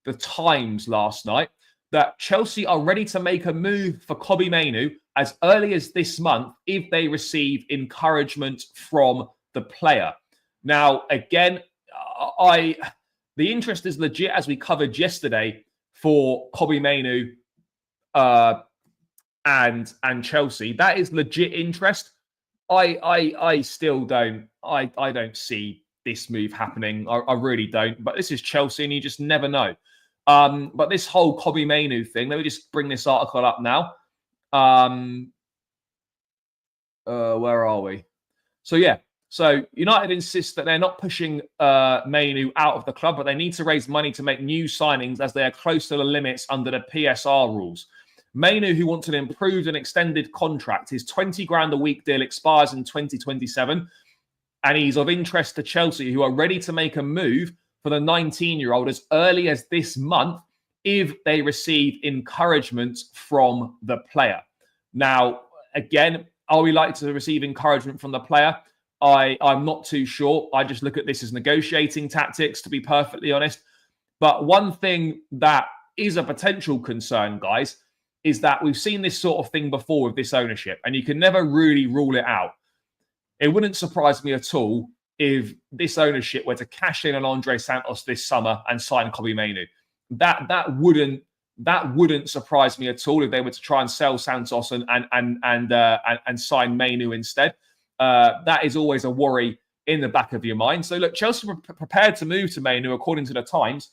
the Times last night. that Chelsea are ready to make a move for Kobbie Mainoo as early as this month if they receive encouragement from the player. Now, again, the interest is legit, as we covered yesterday, for Kobbie Mainoo and Chelsea. That is legit interest. I still don't. I don't see this move happening. I really don't. But this is Chelsea, and you just never know. But this whole Kobbie Mainoo thing. Let me just bring this article up now. Where are we? So yeah. So United insist that they're not pushing Mainoo out of the club, but they need to raise money to make new signings as they are close to the limits under the PSR rules. Mainoo, who wants an improved and extended contract, his 20 grand a week deal expires in 2027, and he's of interest to Chelsea, who are ready to make a move for the 19-year-old as early as this month if they receive encouragement from the player. Now, again, are we likely to receive encouragement from the player? I'm not too sure. I just look at this as negotiating tactics, to be perfectly honest. But one thing that is a potential concern, guys, is that we've seen this sort of thing before with this ownership, and you can never really rule it out. It wouldn't surprise me at all if this ownership were to cash in on Andre Santos this summer and sign Kobbie Mainoo. That wouldn't surprise me at all if they were to try and sell Santos and sign Mainoo instead. That is always a worry in the back of your mind. So look, Chelsea were prepared to move to Mainoo according to the Times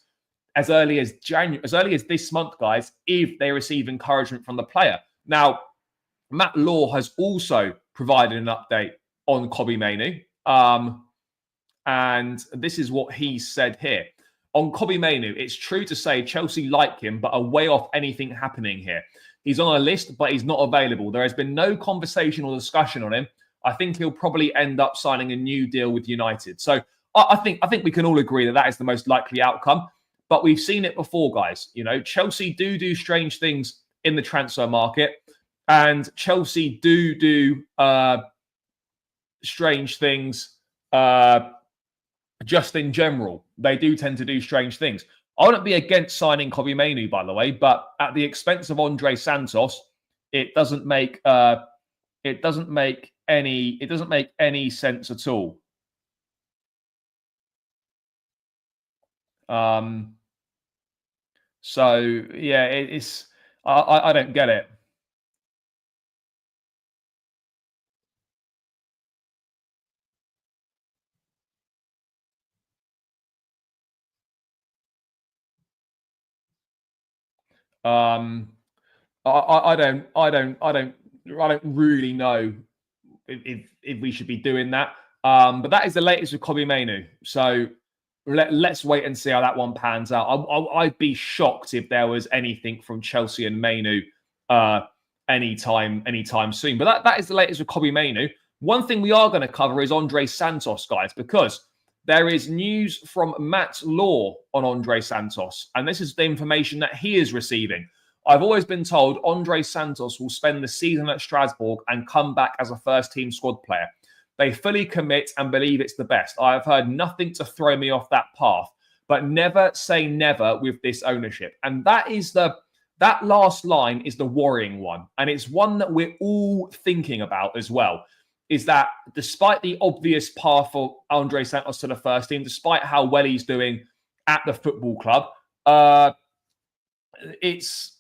as early as this month, guys, if they receive encouragement from the player. Now, Matt Law has also provided an update on Kobbie Mainoo. And this is what he said here. On Kobbie Mainoo, it's true to say Chelsea like him, but are way off anything happening here. He's on a list, but he's not available. There has been no conversation or discussion on him. I think he'll probably end up signing a new deal with United. So I think we can all agree that is the most likely outcome. But we've seen it before, guys. Chelsea do strange things in the transfer market, and Chelsea do strange things just in general. They do tend to do strange things. I wouldn't be against signing Kobbie Mainoo, by the way, but at the expense of Andre Santos, it doesn't make any sense at all. So yeah, it's I don't get it. I don't really know if we should be doing that. But that is the latest with Kobbie Mainoo. So let's wait and see how that one pans out. I'd be shocked if there was anything from Chelsea and Mainoo anytime soon. But that is the latest with Kobbie Mainoo. One thing we are going to cover is Andre Santos, guys, because there is news from Matt Law on Andre Santos, and this is the information that he is receiving. I've always been told Andre Santos will spend the season at Strasbourg and come back as a first-team squad player. They fully commit and believe it's the best. I have heard nothing to throw me off that path, but never say never with this ownership. And that last line is the worrying one. And it's one that we're all thinking about as well, is that despite the obvious path for Andre Santos to the first team, despite how well he's doing at the football club, it's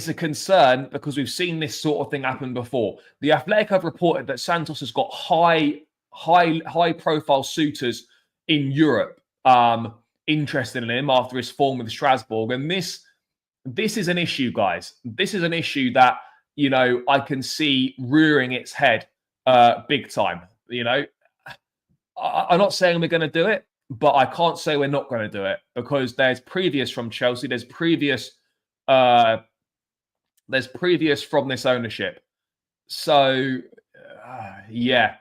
a concern because we've seen this sort of thing happen before. The Athletic have reported that Santos has got high profile suitors in Europe interested in him after his form with Strasbourg. And this is an issue, guys. This is an issue that, I can see rearing its head big time. I'm not saying we're going to do it, but I can't say we're not going to do it because there's previous from Chelsea. There's previous from this ownership. So, yeah,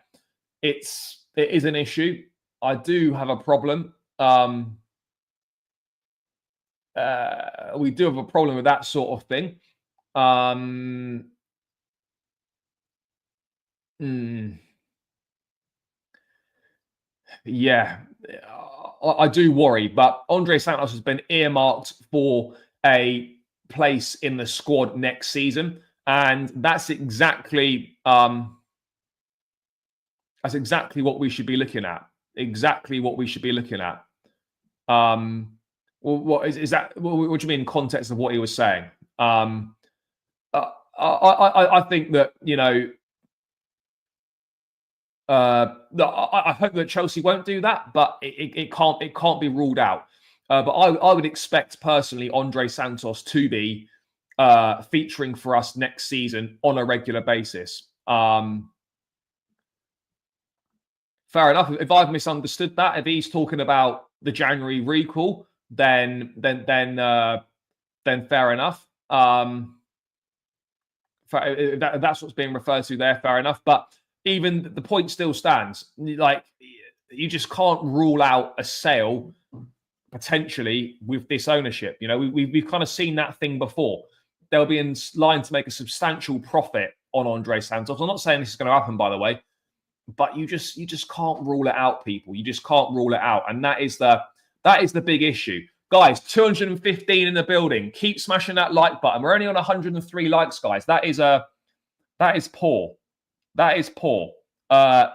it is an issue. I do have a problem. We do have a problem with that sort of thing. Yeah, I do worry. But Andre Santos has been earmarked for a place in the squad next season, and that's exactly what we should be looking at. Exactly what we should be looking at. Well, what is that? What do you mean in context of what he was saying? I think that, you know, I hope that Chelsea won't do that, but it can't be ruled out. But I would expect personally Andre Santos to be featuring for us next season on a regular basis. Fair enough. If I've misunderstood that, if he's talking about the January recall, then fair enough. That's what's being referred to there. Fair enough. But even the point still stands. Like, you just can't rule out a sale potentially with this ownership. You know, we've kind of seen that thing before. They'll be in line to make a substantial profit on Andre Santos. I'm not saying this is going to happen, by the way, but you just can't rule it out, people. You just can't rule it out, and that is the big issue. Guys, 215 in the building. Keep smashing that like button. We're only on 103 likes, guys. That is poor. That is poor.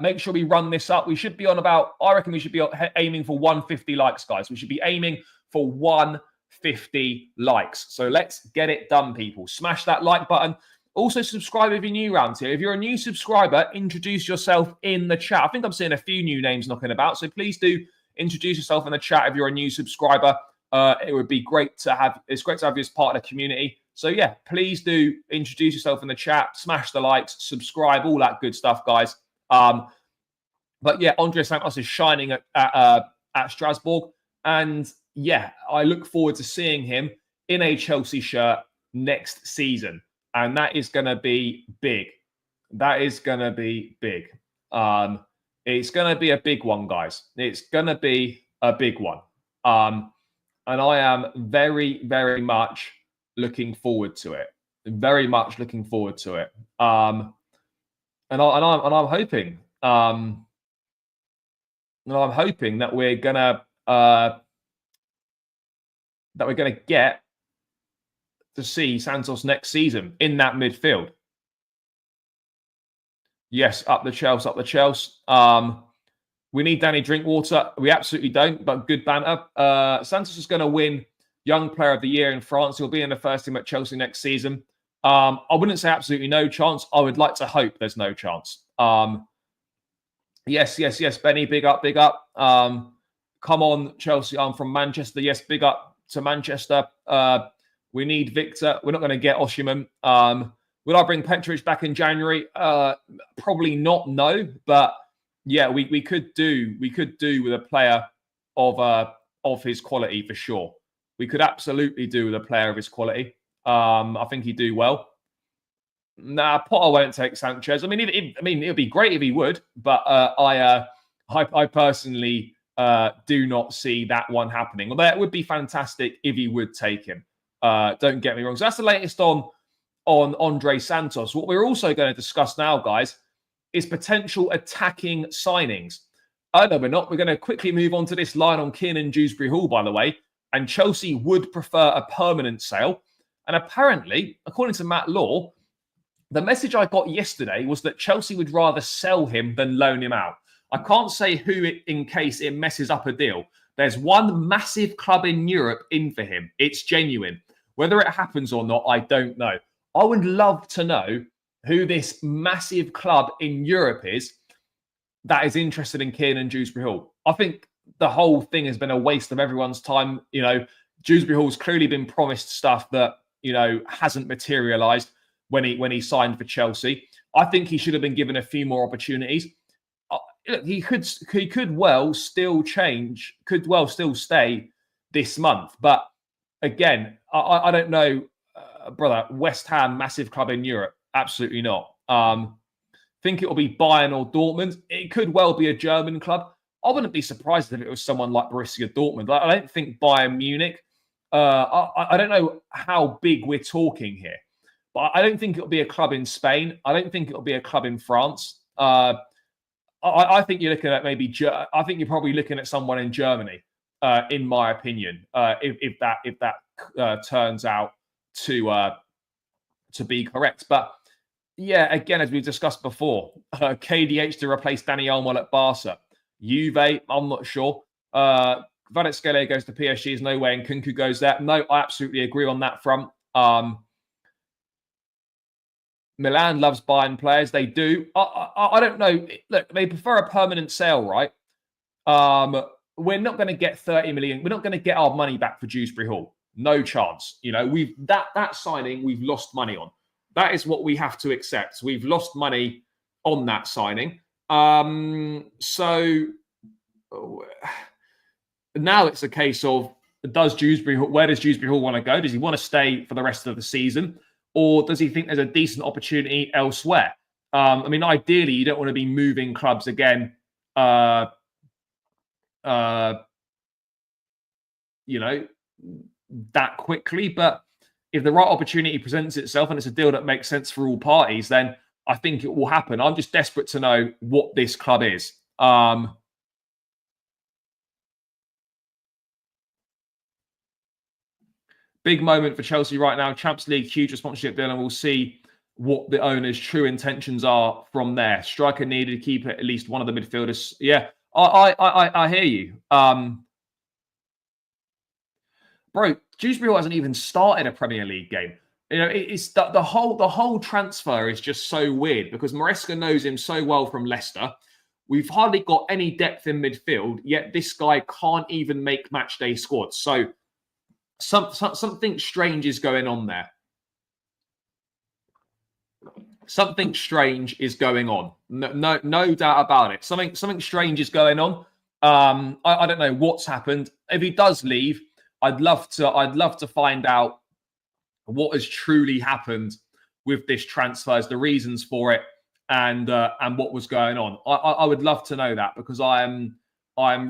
Make sure we run this up. We should be on about, I reckon we should be aiming for 150 likes, guys. We should be aiming for 150 likes. So let's get it done, people. Smash that like button. Also, subscribe if you're new around here. If you're a new subscriber, introduce yourself in the chat. I think I'm seeing a few new names knocking about. So please do introduce yourself in the chat if you're a new subscriber. It would be great to have. It's great to have you as part of the community. So yeah, please do introduce yourself in the chat, smash the likes, subscribe, all that good stuff, guys. But yeah, Andre Santos is shining at Strasbourg, and yeah, I look forward to seeing him in a Chelsea shirt next season, and that is going to be big. That is going to be big. It's going to be a big one, guys. It's going to be a big one. And I am very, very much looking forward to it. Very much looking forward to it. And I'm hoping. And I'm hoping that we're gonna get to see Santos next season in that midfield. Yes, up the Chelsea, up the Chelsea. We need Danny Drinkwater. We absolutely don't, but good banter. Santos is going to win Young Player of the Year in France. He'll be in the first team at Chelsea next season. I wouldn't say absolutely no chance. I would like to hope there's no chance. Yes, Benny, big up. Come on, Chelsea. I'm from Manchester. Yes, big up to Manchester. We need Victor. We're not going to get Osimhen. Would I bring Petrovic back in January? Probably not, no. But yeah, we could do with a player of his quality for sure. We could absolutely do with a player of his quality. I think he'd do well. Nah, Potter won't take Sanchez. I mean, it'd be great if he would, but I personally do not see that one happening. Although it would be fantastic if he would take him. Don't get me wrong. So that's the latest on Andre Santos. What we're also going to discuss now, guys, is potential attacking signings. No, we're not. We're going to quickly move on to this line on Kiernan Dewsbury-Hall, by the way. And Chelsea would prefer a permanent sale. And apparently, according to Matt Law, the message I got yesterday was that Chelsea would rather sell him than loan him out. I can't say who in case it messes up a deal. There's one massive club in Europe in for him. It's genuine. Whether it happens or not, I don't know. I would love to know who this massive club in Europe is that is interested in Kiernan Dewsbury-Hall. I think the whole thing has been a waste of everyone's time. You know, Dewsbury-Hall's clearly been promised stuff that, you know, hasn't materialised when he signed for Chelsea. I think he should have been given a few more opportunities. He could well still stay this month. But again, I don't know, brother. West Ham, massive club in Europe. Absolutely not. Think it will be Bayern or Dortmund. It could well be a German club. I wouldn't be surprised if it was someone like Borussia Dortmund. I don't think Bayern Munich. I don't know how big we're talking here, but I don't think it'll be a club in Spain. I don't think it'll be a club in France. I think you're looking at I think you're probably looking at someone in Germany, in my opinion, if that turns out to be correct. But yeah, again, as we discussed before, KDH to replace Dani Olmo at Barca. Juve, I'm not sure. Kvaratskhelia goes to PSG, is no way, and Kunku goes there. No, I absolutely agree on that front. Milan loves buying players. They do. I don't know. Look, they prefer a permanent sale, right? We're not going to get 30 million. We're not going to get our money back for Dewsbury Hall. No chance. You know, that signing we've lost money on. That is what we have to accept. We've lost money on that signing. So now it's a case of where does Dewsbury Hall want to go? Does he want to stay for the rest of the season? Or does he think there's a decent opportunity elsewhere? I mean, ideally, you don't want to be moving clubs again, you know, that quickly. But if the right opportunity presents itself and it's a deal that makes sense for all parties, then I think it will happen. I'm just desperate to know what this club is. Big moment for Chelsea right now. Champions League, huge sponsorship deal, and we'll see what the owner's true intentions are from there. Striker needed, keeper, at least one of the midfielders. Yeah, I hear you. Bro, Dewsbury hasn't even started a Premier League game. You know, it's the whole transfer is just so weird because Maresca knows him so well from Leicester. We've hardly got any depth in midfield, yet this guy can't even make matchday squads. So something strange is going on there. Something strange is going on. No doubt about it. Something strange is going on. I don't know what's happened. If he does leave, I'd love to find out what has truly happened with this transfer, the reasons for it, and what was going on. I would love to know that because I'm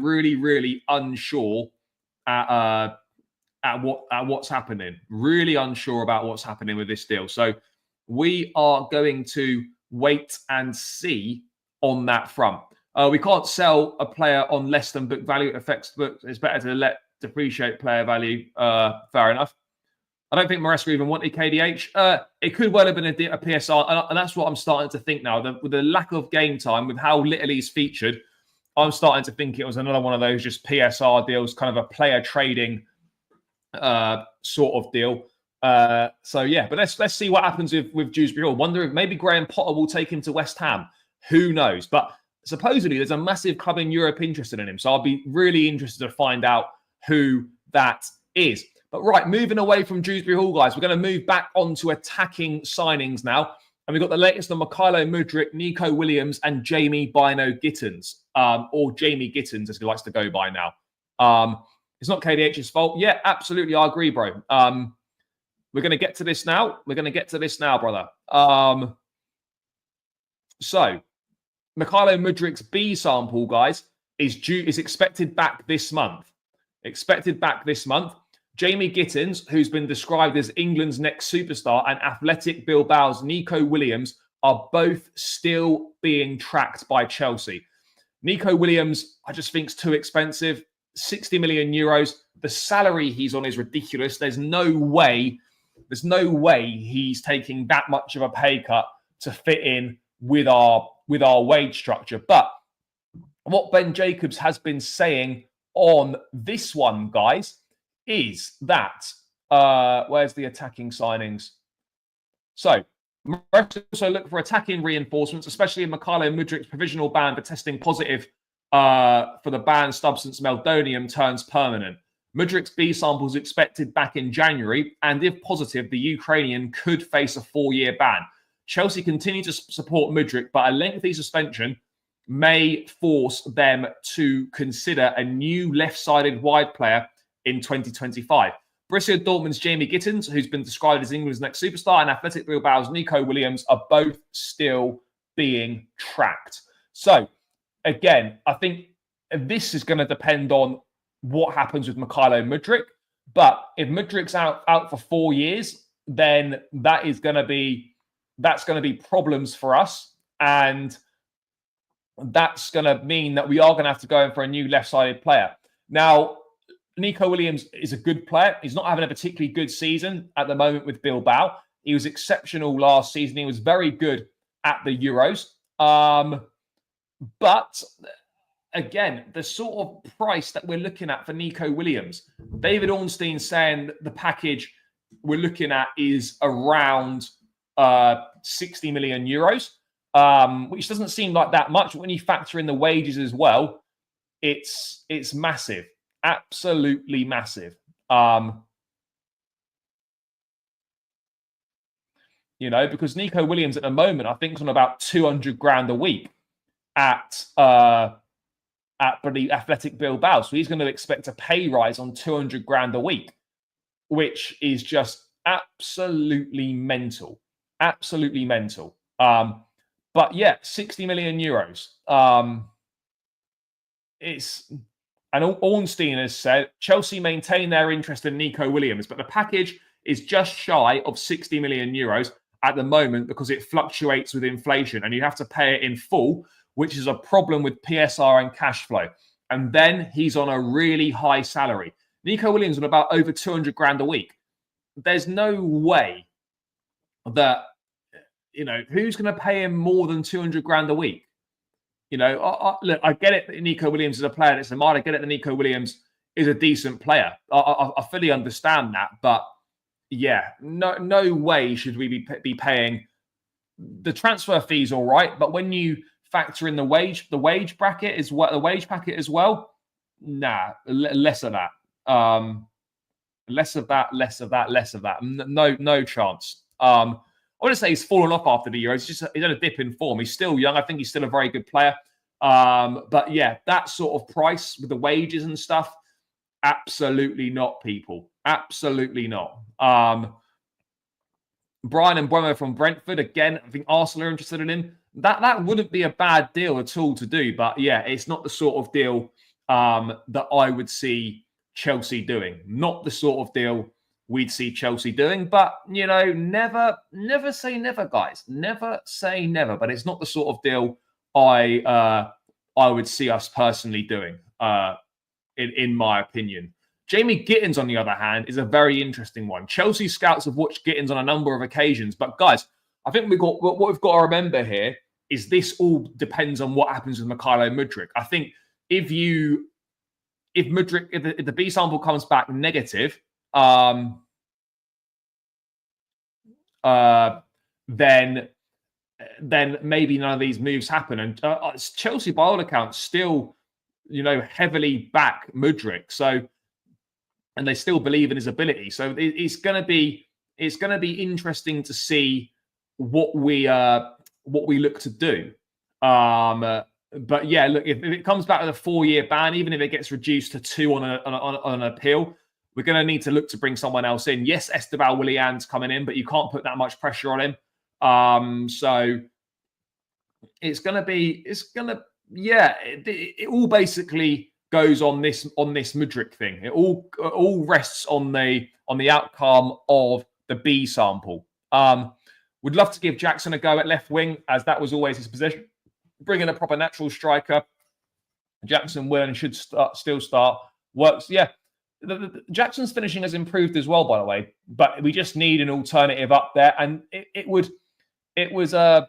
really unsure at what's happening. Really unsure about what's happening with this deal. So we are going to wait and see on that front. We can't sell a player on less than book value. It affects books. It's better to let depreciate player value. Fair enough. I don't think Maresca even wanted KDH. It could well have been a PSR, and that's what I'm starting to think now. With the lack of game time, with how little he's featured, I'm starting to think it was another one of those just PSR deals, kind of a player trading sort of deal. So yeah, but let's see what happens with Dewsbury Hall. Wonder if maybe Graham Potter will take him to West Ham. Who knows? But supposedly there's a massive club in Europe interested in him. So I'll be really interested to find out who that is. But right, moving away from Dewsbury Hall, guys, we're going to move back onto attacking signings now. And we've got the latest on Mykhailo Mudryk, Nico Williams, and Jamie Bino Gittins, or Jamie Gittins, as he likes to go by now. It's not KDH's fault. Yeah, absolutely. I agree, bro. We're going to get to this now. Brother. So, Mykhailo Mudryk's B sample, guys, is expected back this month. Jamie Gittins, who's been described as England's next superstar, and Athletic Bilbao's Nico Williams are both still being tracked by Chelsea. Nico Williams, I just think, is too expensive. 60 million euros. The salary he's on is ridiculous. There's no way he's taking that much of a pay cut to fit in with our wage structure. But what Ben Jacobs has been saying on this one, guys, is that where's the attacking signings? So also look for attacking reinforcements, especially in Mykhailo Mudryk's provisional ban for testing positive for the banned substance meldonium turns permanent. Mudryk's B sample is expected back in January, and if positive, the Ukrainian could face a 4-year ban. Chelsea continue to support Mudryk, but a lengthy suspension may force them to consider a new left-sided wide player in 2025. Borussia Dortmund's Jamie Gittins, who's been described as England's next superstar, and Athletic Bilbao's Nico Williams are both still being tracked. So, again, I think this is going to depend on what happens with Mykhailo Mudryk. But if Mudryk's out for 4 years, then that's going to be problems for us. And that's going to mean that we are going to have to go in for a new left-sided player. Now, Nico Williams is a good player. He's not having a particularly good season at the moment with Bilbao. He was exceptional last season. He was very good at the Euros. But again, the sort of price that we're looking at for Nico Williams, David Ornstein saying the package we're looking at is around 60 million euros, which doesn't seem like that much. When you factor in the wages as well, it's massive, absolutely massive. You know, because Nico Williams at the moment, I think, is on about 200 grand a week at the Athletic Bilbao. So he's going to expect a pay rise on 200 grand a week, which is just absolutely mental. Absolutely mental. But yeah, 60 million euros. And Ornstein has said Chelsea maintain their interest in Nico Williams, but the package is just shy of 60 million euros at the moment because it fluctuates with inflation and you have to pay it in full, which is a problem with PSR and cash flow. And then he's on a really high salary. Nico Williams on about over 200 grand a week. There's no way that, you know, who's going to pay him more than 200 grand a week? You know, look, I get it that Nico Williams is a player that's smart. I get it that Nico Williams is a decent player. I fully understand that. But yeah, no way should we be paying the transfer fees. All right, but when you factor in the wage bracket is what the wage packet as well. Nah, less of that. Less of that. No chance. I want to say he's fallen off after the Euros. He's had a dip in form. He's still young. I think he's still a very good player. But yeah, that sort of price with the wages and stuff, absolutely not, people. Absolutely not. Brian and Bremo from Brentford, again, I think Arsenal are interested in him. That wouldn't be a bad deal at all to do. But yeah, it's not the sort of deal that I would see Chelsea doing. Not the sort of deal we'd see Chelsea doing. But, you know, never say never, guys. Never say never. But it's not the sort of deal I would see us personally doing, in my opinion. Jamie Gittins, on the other hand, is a very interesting one. Chelsea scouts have watched Gittins on a number of occasions. But, guys, I think what we've got to remember here is this all depends on what happens with Mykhailo Mudryk. I think if the B sample comes back negative, then maybe none of these moves happen. And Chelsea, by all accounts, still, you know, heavily back Mudryk. So, and they still believe in his ability. So it's going to be interesting to see what we look to do. But yeah, look, if it comes back with a 4-year ban, even if it gets reduced to 2 on an appeal, we're going to need to look to bring someone else in. Yes, Esteban Willian's coming in, but you can't put that much pressure on him. So it all basically goes on this Mudryk thing. It all rests on the outcome of the B sample. Would love to give Jackson a go at left wing, as that was always his position. Bring in a proper natural striker. Jackson will and should still start. Works, yeah. Jackson's finishing has improved as well, by the way. But we just need an alternative up there, and it was a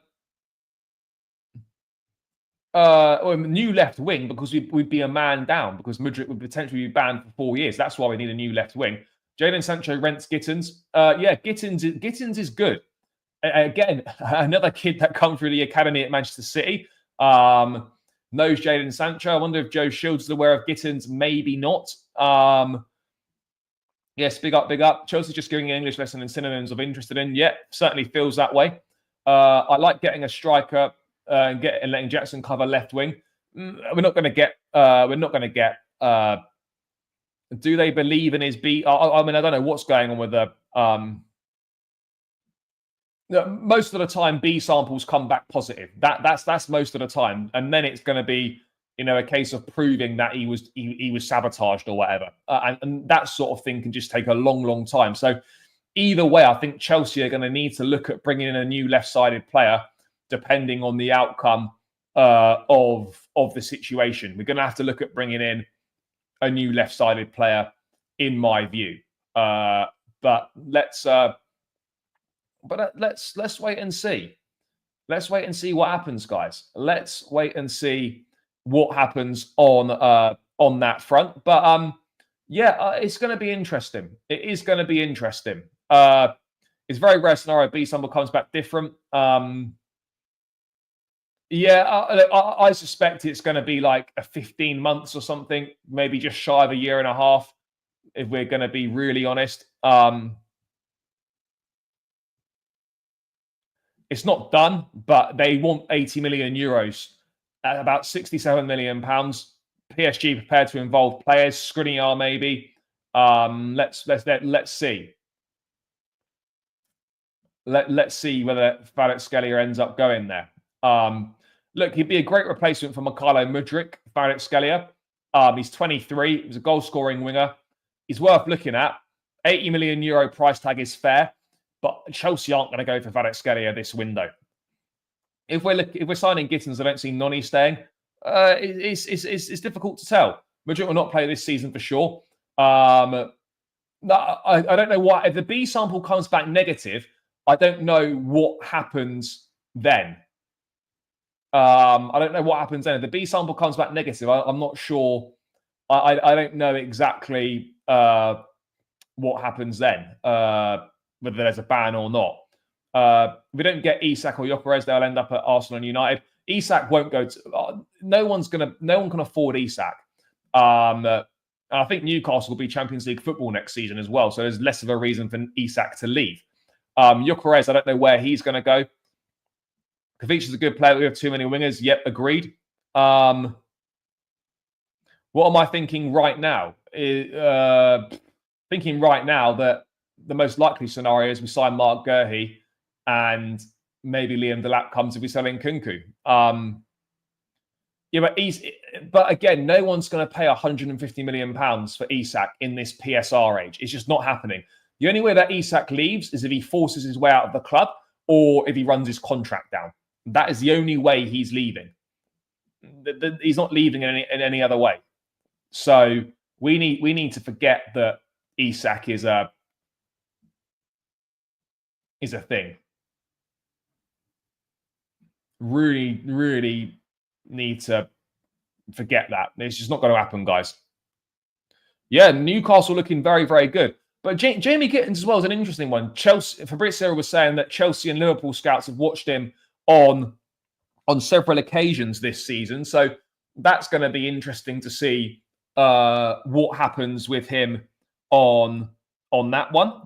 new left wing because we'd be a man down because Mudryk would potentially be banned for 4 years. That's why we need a new left wing. Jadon Sancho rents Gittins. Yeah, Gittins is good. Again, another kid that come through the academy at Manchester City. Knows Jadon Sancho. I wonder if Joe Shields is aware of Gittins. Maybe not. Yes, big up. Chelsea's just giving an English lesson in synonyms of interested in. Yeah, certainly feels that way. I like getting a striker and letting Jackson cover left wing. We're not going to get. Do they believe in his B? I mean, I don't know what's going on with the. Most of the time, B samples come back positive. That's most of the time, and then it's going to be, you know, a case of proving that he was sabotaged or whatever, and that sort of thing can just take a long time. So either way, I think Chelsea are going to need to look at bringing in a new left-sided player, depending on the outcome of the situation. We're going to have to look at bringing in a new left-sided player, in my view. But let's wait and see. Let's wait and see what happens, guys. Let's wait and see what happens on that front. But yeah, it's going to be interesting. It is going to be interesting. It's a very rare scenario. B Stumble comes back different. Yeah, I suspect it's going to be like a 15 months or something, maybe just shy of a year and a half, if we're going to be really honest. It's not done, but they want 80 million euros at about 67 million pounds. PSG prepared to involve players, Skriniar maybe. Let's see. Let's see whether Kvaratskhelia ends up going there. Look, he'd be a great replacement for Mykhailo Mudryk, Kvaratskhelia. He's 23. He's a goal-scoring winger. He's worth looking at. 80 million euro price tag is fair, but Chelsea aren't going to go for Kvaratskhelia this window. If we're signing Gittins, I don't see Noni staying. It's difficult to tell. Mudryk will not play this season for sure. I don't know why. If the B sample comes back negative, I don't know what happens then. I don't know what happens then. If the B sample comes back negative, I'm not sure. I don't know exactly what happens then, whether there's a ban or not. If we don't get Isak or Gyökeres, they'll end up at Arsenal and United. Isak won't go to. No one can afford Isak. I think Newcastle will be Champions League football next season as well, so there's less of a reason for Isak to leave. Gyökeres, I don't know where he's going to go. Kovacic is a good player. We have too many wingers. Yep, agreed. What am I thinking right now? Thinking right now that the most likely scenario is we sign Mark Guehi and maybe Liam Delap comes if we sell in Kunku. Yeah, but again, no one's going to pay 150 million pounds for Isak in this PSR age. It's just not happening. The only way that Isak leaves is if he forces his way out of the club or if he runs his contract down. That is the only way he's leaving. He's not leaving in any other way. So we need to forget that Isak is a thing. Really, really need to forget that. It's just not going to happen, guys. Yeah, Newcastle looking very, very good. But Jamie Gittins as well is an interesting one. Fabrizio was saying that Chelsea and Liverpool scouts have watched him on several occasions this season. So that's going to be interesting to see what happens with him on that one.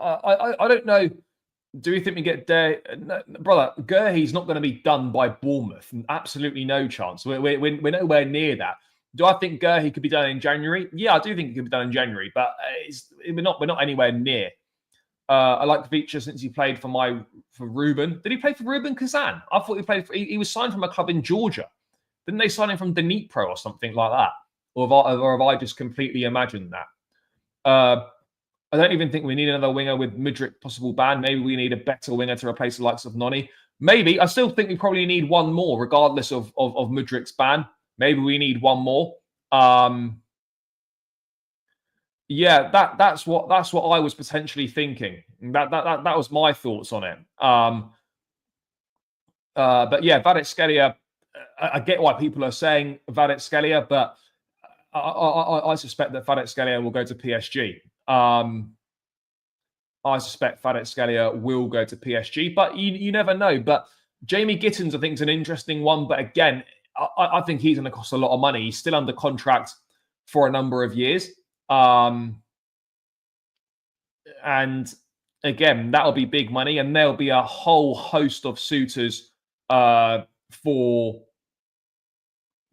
I don't know. Do we think we get there? No, brother, Guehi's not going to be done by Bournemouth. Absolutely no chance. We're nowhere near that. Do I think Guehi could be done in January? Yeah, I do think it could be done in January, but we're not anywhere near. I like Kovacic since he played for Ruben. Did he play for Ruben Kazan? I thought he played for. He was signed from a club in Georgia. Didn't they sign him from Dnipro or something like that? Or have I just completely imagined that? I don't even think we need another winger with Mudryk possible ban. Maybe we need a better winger to replace the likes of Noni. Maybe. I still think we probably need one more, regardless of Mudryk's ban. Maybe we need one more. Yeah, that's what I was potentially thinking. That was my thoughts on it. But yeah, Kvaratskhelia, I get why people are saying Kvaratskhelia, but I suspect that Kvaratskhelia will go to PSG. I suspect Kvaratskhelia will go to PSG, but you never know. But Jamie Gittins, I think, is an interesting one. But again, I think he's going to cost a lot of money. He's still under contract for a number of years. And again, that'll be big money. And there'll be a whole host of suitors for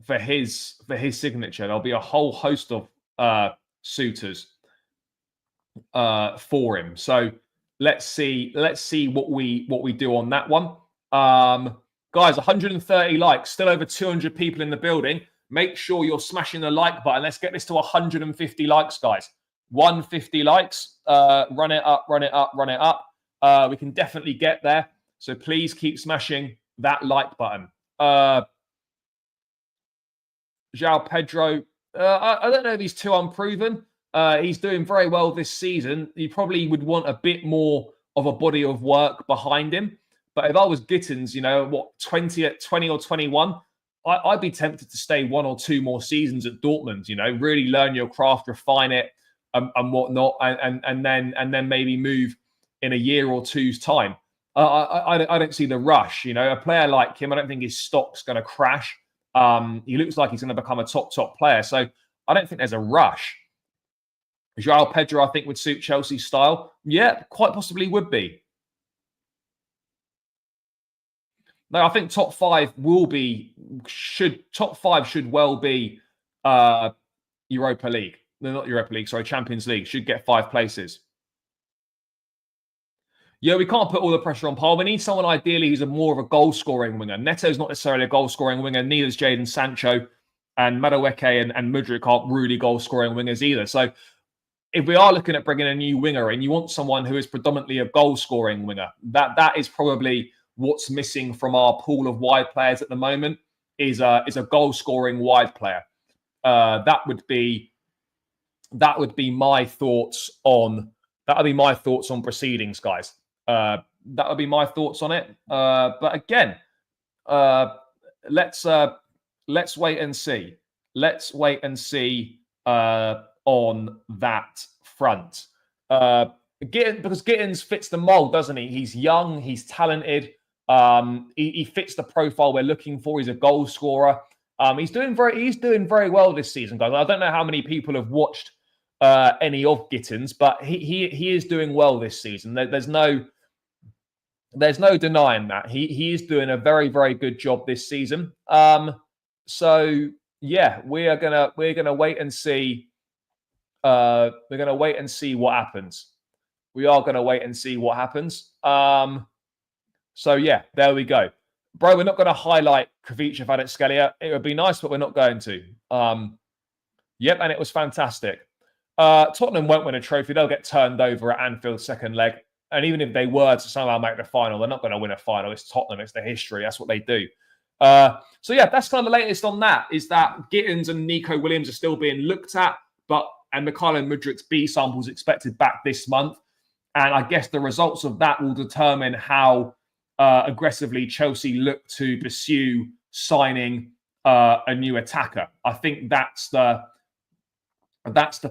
his signature. There'll be a whole host of suitors for him. So let's see what we do on that one. Guys, 130 likes, still over 200 people in the building. Make sure you're smashing the like button. Let's get this to 150 likes, guys. 150 likes. Run it up, run it up, run it up. We can definitely get there. So please keep smashing that like button. João Pedro, I don't know if he's too unproven. He's doing very well this season. You probably would want a bit more of a body of work behind him. But if I was Gittins, 20 or 21, I'd be tempted to stay 1 or 2 more seasons at Dortmund. Really learn your craft, refine it, and whatnot, and then maybe move in a year or two's time. I don't see the rush. A player like him, I don't think his stock's going to crash. He looks like he's going to become a top player. So I don't think there's a rush. João Pedro, I think, would suit Chelsea's style. Yeah, quite possibly would be. No, I think top 5 should well be Europa League. No, not Europa League, sorry, Champions League. Should get 5 places. Yeah, we can't put all the pressure on Paul. We need someone ideally who's more of a goal-scoring winger. Neto's not necessarily a goal-scoring winger. Neither is Jadon Sancho. And Madueke and Mudryk aren't really goal-scoring wingers either. So if we are looking at bringing a new winger and you want someone who is predominantly a goal-scoring winger, that is probably what's missing from our pool of wide players at the moment is a goal-scoring wide player. That would be my thoughts on proceedings, guys. That would be my thoughts on it. But again, let's wait and see. Let's wait and see on that front. Because Gittins fits the mold, doesn't he? He's young, he's talented. He fits the profile we're looking for. He's a goal scorer. He's doing very well this season, guys. I don't know how many people have watched any of Gittins, but he is doing well this season. There's no denying that he is doing a very, very good job this season. So yeah, we're gonna wait and see. We're gonna wait and see what happens. We are gonna wait and see what happens. So yeah, there we go. Bro, we're not going to highlight Kvaratskhelia Kvaratskhelia. It would be nice, but we're not going to. Yep, and it was fantastic. Tottenham won't win a trophy. They'll get turned over at Anfield second leg. And even if they were to somehow make the final, they're not going to win a final. It's Tottenham. It's the history. That's what they do. So yeah, that's kind of the latest on that, is that Gittins and Nico Williams are still being looked at, and Mykhailo Mudryk's B sample is expected back this month. And I guess the results of that will determine how aggressively Chelsea look to pursue signing a new attacker. I think that's the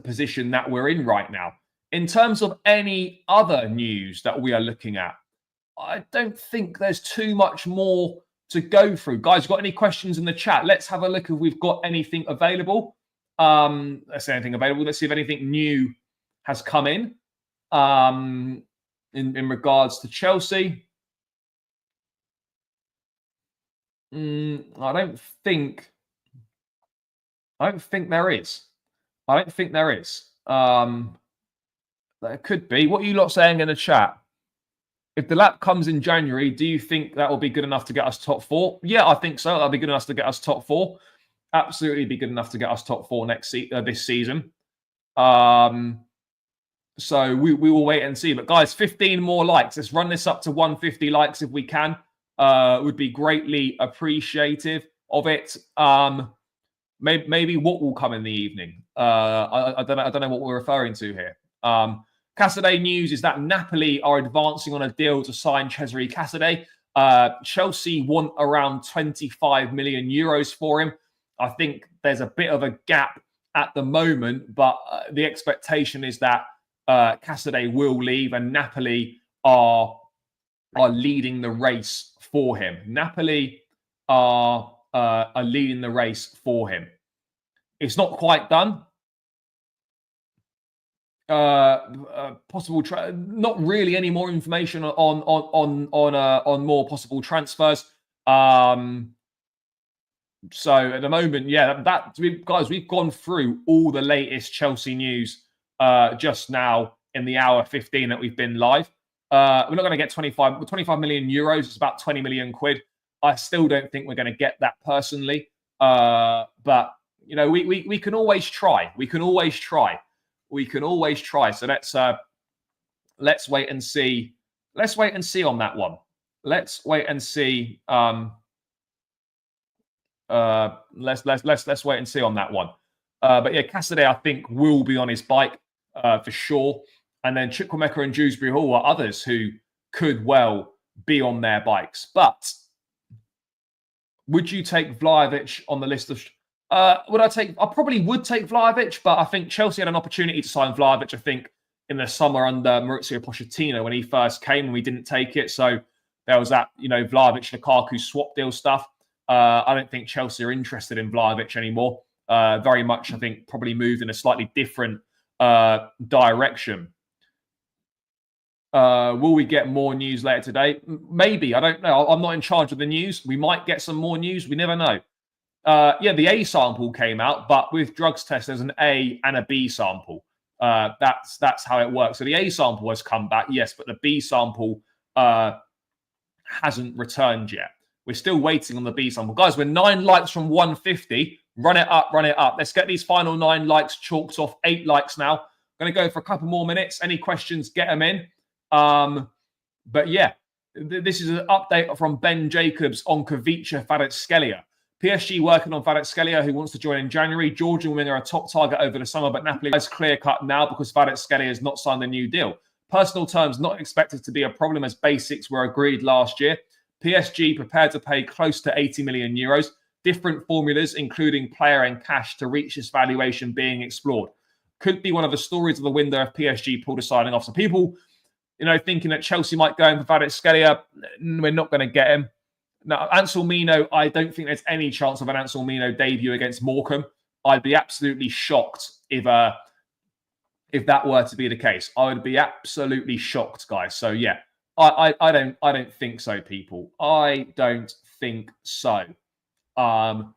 position that we're in right now. In terms of any other news that we are looking at, I don't think there's too much more to go through. Guys, got any questions in the chat? Let's have a look if we've got anything available. Let's see anything available. Let's see if anything new has come in regards to Chelsea. I don't think there is. There could be. What are you lot saying in the chat? If Delap comes in January, do you think that will be good enough to get us top 4? Yeah, I think so. That'll be good enough to get us top 4. Absolutely be good enough to get us top 4 this season. So we will wait and see. But guys, 15 more likes. Let's run this up to 150 likes if we can. Would be greatly appreciative of it. Maybe what will come in the evening. I don't know what we're referring to here. Casadei news is that Napoli are advancing on a deal to sign Cesare Casadei. Chelsea want around 25 million euros for him. I think there's a bit of a gap at the moment, but the expectation is that Casadei will leave and Napoli are leading the race for him. Napoli are leading the race for him. It's not quite done. Possible not really any more information on more possible transfers. So at the moment, yeah, guys, we've gone through all the latest Chelsea news just now in the hour 15 that we've been live. We're not going to get 25 million euros. It's about 20 million quid. I still don't think we're going to get that personally. But you know, we can always try. We can always try. So let's wait and see. Let's wait and see on that one. Let's wait and see. Let's wait and see on that one. But yeah, Cassidy, I think, will be on his bike for sure. And then Chukwuemeka and Dewsbury Hall are others who could well be on their bikes. But would you take Vlahovic on the list of? I probably would take Vlahovic, but I think Chelsea had an opportunity to sign Vlahovic, I think, in the summer under Maurizio Pochettino when he first came, and we didn't take it. So there was that, you know, Vlahovic-Lukaku swap deal stuff. I don't think Chelsea are interested in Vlahovic anymore. Very much, I think, probably moved in a slightly different direction. Will we get more news later today? Maybe. I don't know. I'm not in charge of the news. We might get some more news. We never know. Yeah, the A sample came out, but with drugs test, there's an A and a B sample. That's how it works. So the A sample has come back, yes, but the B sample hasn't returned yet. We're still waiting on the B sample. Guys, we're 9 likes from 150. Run it up, run it up. Let's get these final 9 likes chalked off. 8 likes now. Going to go for a couple more minutes. Any questions, get them in. But yeah, this is an update from Ben Jacobs on Kvaratskhelia Kvaratskhelia. PSG working on Kvaratskhelia, who wants to join in January. Georgian winger a top target over the summer, but Napoli is clear cut now because Kvaratskhelia has not signed a new deal. Personal terms not expected to be a problem as basics were agreed last year. PSG prepared to pay close to 80 million euros. Different formulas, including player and cash, to reach this valuation being explored. Could be one of the stories of the window if PSG pulled a signing off. So people, you know, thinking that Chelsea might go in for Kvaratskhelia, we're not going to get him. Now, Anselmino, I don't think there's any chance of an Anselmino debut against Morecambe. I'd be absolutely shocked if that were to be the case. I would be absolutely shocked, guys. So yeah, I don't think so, people. I don't think so. But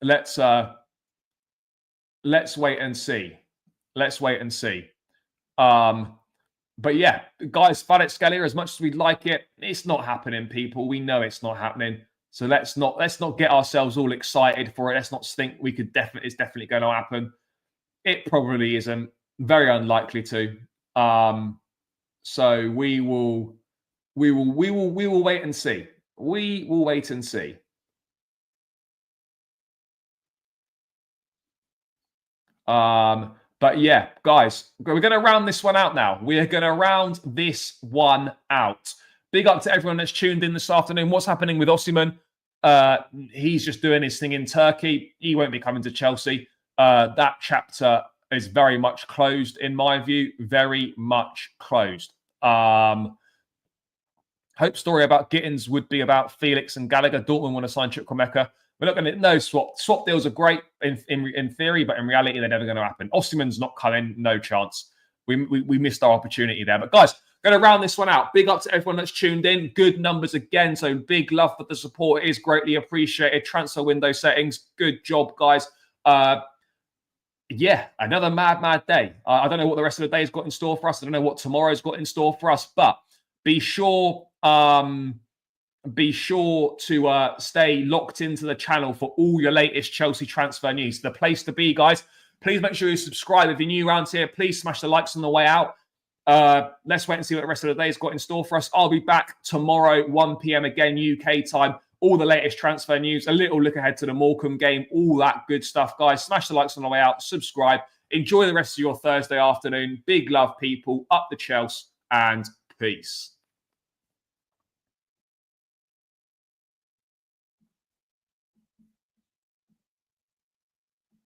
let's wait and see. Let's wait and see. But yeah, guys, Kvaratskhelia, as much as we'd like it, it's not happening, people. We know it's not happening. So let's not get ourselves all excited for it. Let's not think it's definitely going to happen. It probably isn't. Very unlikely to. So we will wait and see. We will wait and see. But yeah, guys, we're going to round this one out now. We are going to round this one out. Big up to everyone that's tuned in this afternoon. What's happening with Osimhen? He's just doing his thing in Turkey. He won't be coming to Chelsea. That chapter is very much closed, in my view. Very much closed. Hope story about Gittins would be about Felix and Gallagher. Dortmund want to sign Chukwuemeka. We're not going to, no swap. Swap deals are great in theory, but in reality, they're never going to happen. Osimhen's not coming, no chance. We missed our opportunity there. But guys, going to round this one out. Big up to everyone that's tuned in. Good numbers again. So big love for the support. It is greatly appreciated. Transfer window settings. Good job, guys. Yeah, another mad day. I don't know what the rest of the day has got in store for us. I don't know what tomorrow's got in store for us, but be sure to stay locked into the channel for all your latest Chelsea transfer news. The place to be, guys. Please make sure you subscribe if you're new around here. Please smash the likes on the way out. Let's wait and see what the rest of the day has got in store for us. I'll be back tomorrow, 1 p.m. again, UK time. All the latest transfer news, a little look ahead to the Morecambe game, all that good stuff, guys. Smash the likes on the way out. Subscribe. Enjoy the rest of your Thursday afternoon. Big love, people. Up the Chelsea and peace.